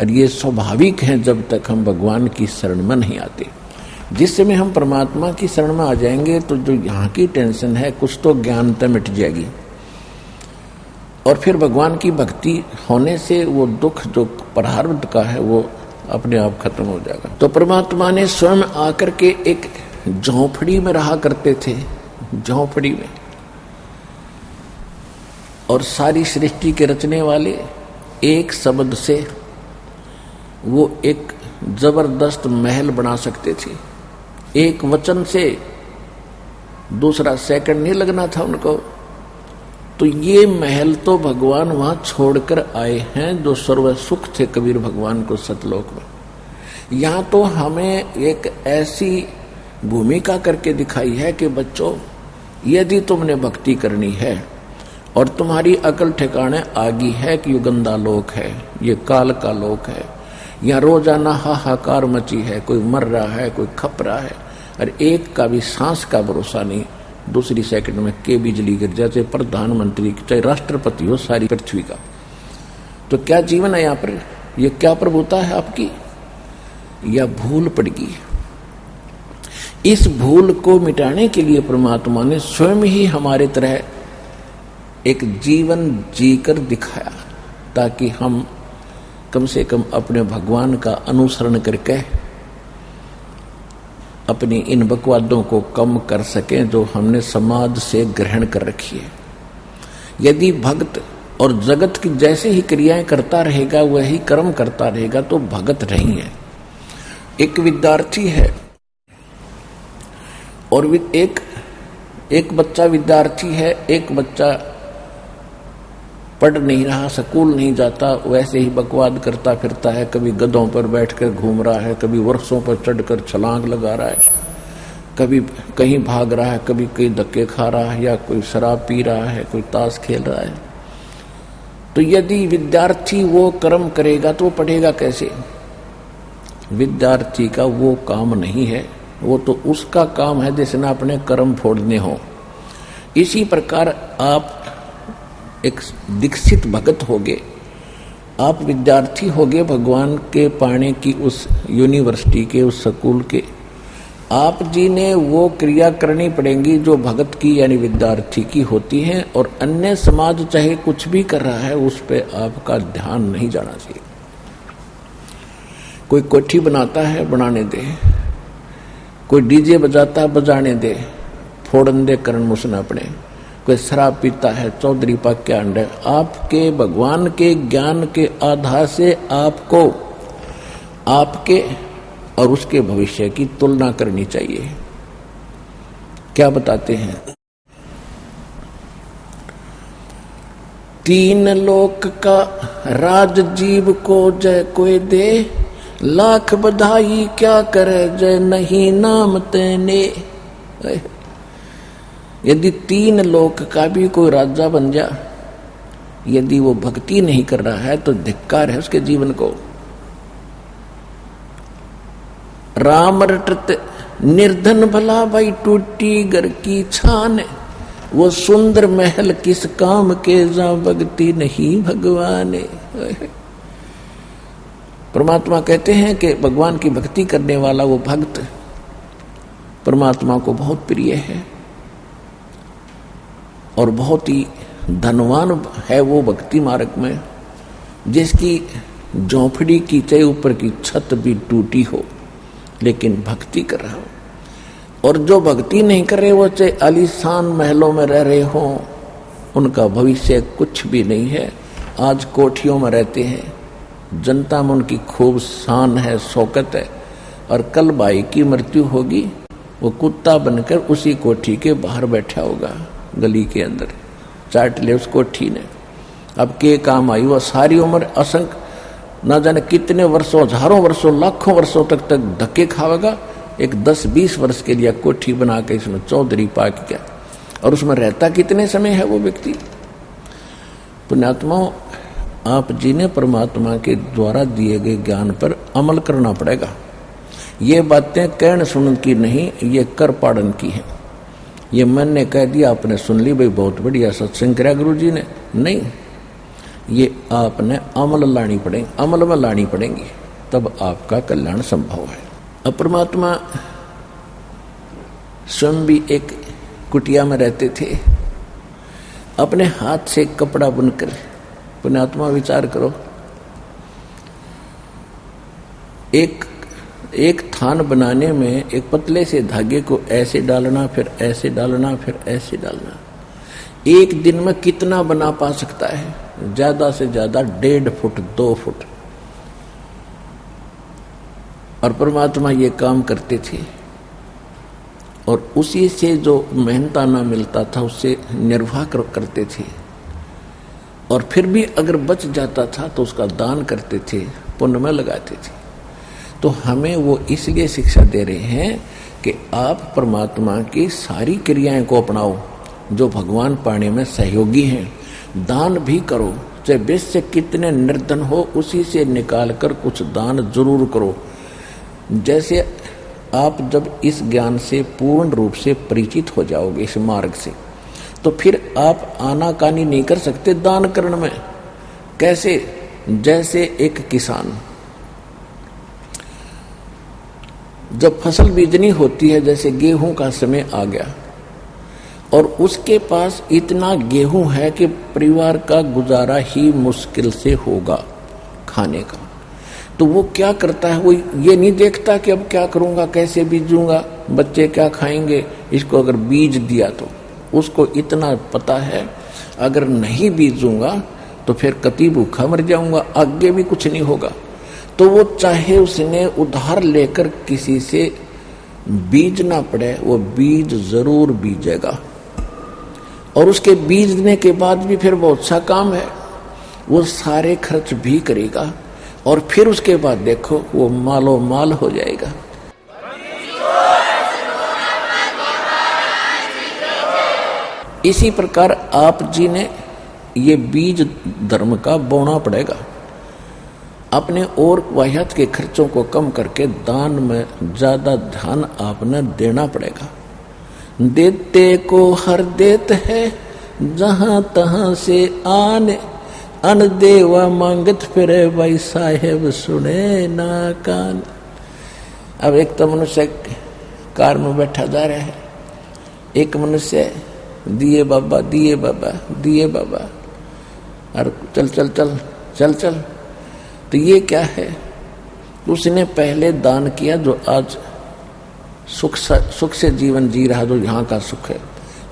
और ये स्वाभाविक हैं जब तक हम भगवान की शरण में नहीं आते। जिस समय हम परमात्मा की शरण में आ जाएंगे तो जो यहाँ की टेंशन है कुछ तो ज्ञानता मिट जाएगी और फिर भगवान की भक्ति होने से वो दुख जो प्रारब्ध का है वो अपने आप खत्म हो जाएगा। तो परमात्मा ने स्वयं आकर के एक झोंपड़ी में रहा करते थे, झोंपड़ी में, और सारी सृष्टि के रचने वाले एक शब्द से वो एक जबरदस्त महल बना सकते थे। एक वचन से दूसरा सेकंड नहीं लगना था उनको। तो ये महल तो भगवान वहां छोड़कर आए हैं जो सर्व सुख थे कबीर भगवान को सतलोक में। यहाँ तो हमें एक ऐसी भूमिका करके दिखाई है कि बच्चों यदि तुमने भक्ति करनी है और तुम्हारी अकल ठिकाने आगी है कि ये गंदा लोक है, ये काल का लोक है, यहाँ रोजाना हाहाकार मची है, कोई मर रहा है, कोई खप रहा है और एक का भी सांस का भरोसा नहीं। दूसरी सेकंड में के बिजली गिर जाए, प्रधानमंत्री चाहे राष्ट्रपति हो सारी पृथ्वी का। तो क्या जीवन है यहाँ पर? ये क्या प्रभुता है आपकी, या भूल पड़गी। इस भूल को मिटाने के लिए परमात्मा ने स्वयं ही हमारे तरह एक जीवन जीकर दिखाया, ताकि हम कम से कम अपने भगवान का अनुसरण करके अपनी इन बकवादों को कम कर सकें जो हमने समाज से ग्रहण कर रखी है। यदि भक्त और जगत की जैसे ही क्रियाएं करता रहेगा, वही कर्म करता रहेगा, तो भगत नहीं है। एक विद्यार्थी है और एक बच्चा विद्यार्थी है, एक बच्चा पढ़ नहीं रहा, स्कूल नहीं जाता, वैसे ही बकवाद करता फिरता है। कभी गधों पर बैठकर घूम रहा है, कभी वृक्षों पर चढ़कर छलांग लगा रहा है, कभी कहीं भाग रहा है, कभी कहीं धक्के खा रहा है, या कोई शराब पी रहा है, कोई ताश खेल रहा है। तो यदि विद्यार्थी वो कर्म करेगा तो वो पढ़ेगा कैसे? विद्यार्थी का वो काम नहीं है, वो तो उसका काम है जिसने अपने कर्म फोड़ने हो। इसी प्रकार आप एक दीक्षित भगत होगे, आप विद्यार्थी होगे भगवान के पाने की उस यूनिवर्सिटी के, उस स्कूल के। आप जी ने वो क्रिया करनी पड़ेगी जो भगत की यानी विद्यार्थी की होती है, और अन्य समाज चाहे कुछ भी कर रहा है उस पे आपका ध्यान नहीं जाना चाहिए। कोई कोठी बनाता है, बनाने दे, कोई डीजे बजाता है, बजाने दे, फोड़न दे करण उसने अपने। कोई शराब पीता है, चौधरी पाक के अंडे। आपके भगवान के ज्ञान के आधार से आपको आपके और उसके भविष्य की तुलना करनी चाहिए। क्या बताते हैं? 3 लोक का राज जीव को जय कोई दे, लाख बधाई क्या करे जय नहीं नाम तेने। यदि 3 लोक का भी कोई राजा बन जा, यदि वो भक्ति नहीं कर रहा है तो धिक्कार है उसके जीवन को। राम रटत निर्धन भला भाई, टूटी घर की छान, वो सुंदर महल किस काम के जा भक्ति नहीं भगवान। परमात्मा कहते हैं कि भगवान की भक्ति करने वाला वो भक्त परमात्मा को बहुत प्रिय है और बहुत ही धनवान है वो भक्ति मार्ग में, जिसकी झोंपड़ी की चाहे ऊपर की छत भी टूटी हो लेकिन भक्ति कर रहा हो। और जो भक्ति नहीं कर रहे वो चाहे आलीशान महलों में रह रहे हो, उनका भविष्य कुछ भी नहीं है। आज कोठियों में रहते हैं, जनता में उनकी खूब शान है, शौकत है, और कल भाई की मृत्यु होगी, वो कुत्ता बनकर उसी कोठी के बाहर बैठा होगा, गली के अंदर चाट ले उस कोठी ने। अब के काम आई? वो सारी उम्र असंख्य न जाने कितने वर्षों, हजारों वर्षों, लाखों वर्षों तक धक्के खावेगा। एक 10-20 वर्ष के लिए कोठी बना के इसमें चौधरी पाक किया, और उसमें रहता कितने समय है वो व्यक्ति? पुण्यात्माओं, आप जी ने परमात्मा के द्वारा दिए गए ज्ञान पर अमल करना पड़ेगा। ये बातें कहन सुनन की नहीं, ये कर पाड़न की है। ये मैंने कह दिया, आपने सुन ली, भाई बहुत बढ़िया सत्संग करा गुरु जी ने, नहीं, ये आपने अमल लानी पड़ेगी, अमल में लानी पड़ेगी, तब आपका कल्याण संभव है। अब परमात्मा स्वयं भी एक कुटिया में रहते थे, अपने हाथ से कपड़ा बुनकर। पुण्यात्मा विचार करो, एक थान बनाने में एक पतले से धागे को ऐसे डालना, फिर ऐसे डालना, फिर ऐसे डालना, एक दिन में कितना बना पा सकता है? ज्यादा से ज्यादा 1.5 फुट 2 फुट। और परमात्मा ये काम करते थे, और उसी से जो मेहनताना मिलता था उससे निर्वाह करते थे। और फिर भी अगर बच जाता था तो उसका दान करते थे, पुण्य में लगाते थे। तो हमें वो इसलिए शिक्षा दे रहे हैं कि आप परमात्मा की सारी क्रियाएं को अपनाओ जो भगवान पाने में सहयोगी हैं। दान भी करो, चाहे वैश्य कितने निर्धन हो, उसी से निकाल कर कुछ दान जरूर करो। जैसे आप जब इस ज्ञान से पूर्ण रूप से परिचित हो जाओगे इस मार्ग से, तो फिर आप आनाकानी नहीं कर सकते दान करण में। कैसे? जैसे एक किसान जब फसल बीजनी होती है, जैसे गेहूं का समय आ गया और उसके पास इतना गेहूं है कि परिवार का गुजारा ही मुश्किल से होगा खाने का, तो वो क्या करता है, वो ये नहीं देखता कि अब क्या करूंगा, कैसे बीजूंगा, बच्चे क्या खाएंगे। इसको अगर बीज दिया तो उसको इतना पता है अगर नहीं बीजूंगा तो फिर कति भूखा मर जाऊंगा, आगे भी कुछ नहीं होगा। तो वो चाहे उसने उधार लेकर किसी से बीजना पड़े, वो बीज जरूर बीजेगा। और उसके बीजने के बाद भी फिर बहुत सा काम है, वो सारे खर्च भी करेगा और फिर उसके बाद देखो वो मालो माल हो जाएगा। इसी प्रकार आप जी ने ये बीज धर्म का बोना पड़ेगा। अपने और वाह्यात के खर्चों को कम करके दान में ज्यादा ध्यान आपने देना पड़ेगा। देते को हर देत है जहां तहां से आने, अन देवा मांगत फिरे भाई साहेब सुने ना कान। अब एक तो मनुष्य कार में बैठा जा रहा है, एक मनुष्य दिए बाबा दिए बाबा दिए बाबा, और चल चल चल चल चल। तो ये क्या है, उसने पहले दान किया जो आज सुख से जीवन जी रहा, जो यहाँ का सुख है।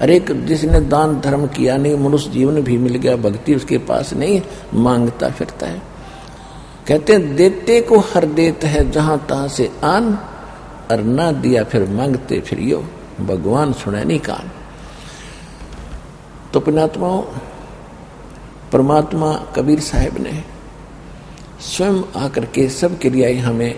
अरे जिसने दान धर्म किया नहीं, मनुष्य जीवन भी मिल गया, भक्ति उसके पास नहीं, मांगता फिरता है। कहते हैं देते को हर देत है जहां तहां से आन, और ना दिया फिर मांगते फिरियो, भगवान सुने नहीं कान। तो पुण्यात्माओं, परमात्मा कबीर साहब ने स्वयं आकर के सब क्रियाएं हमें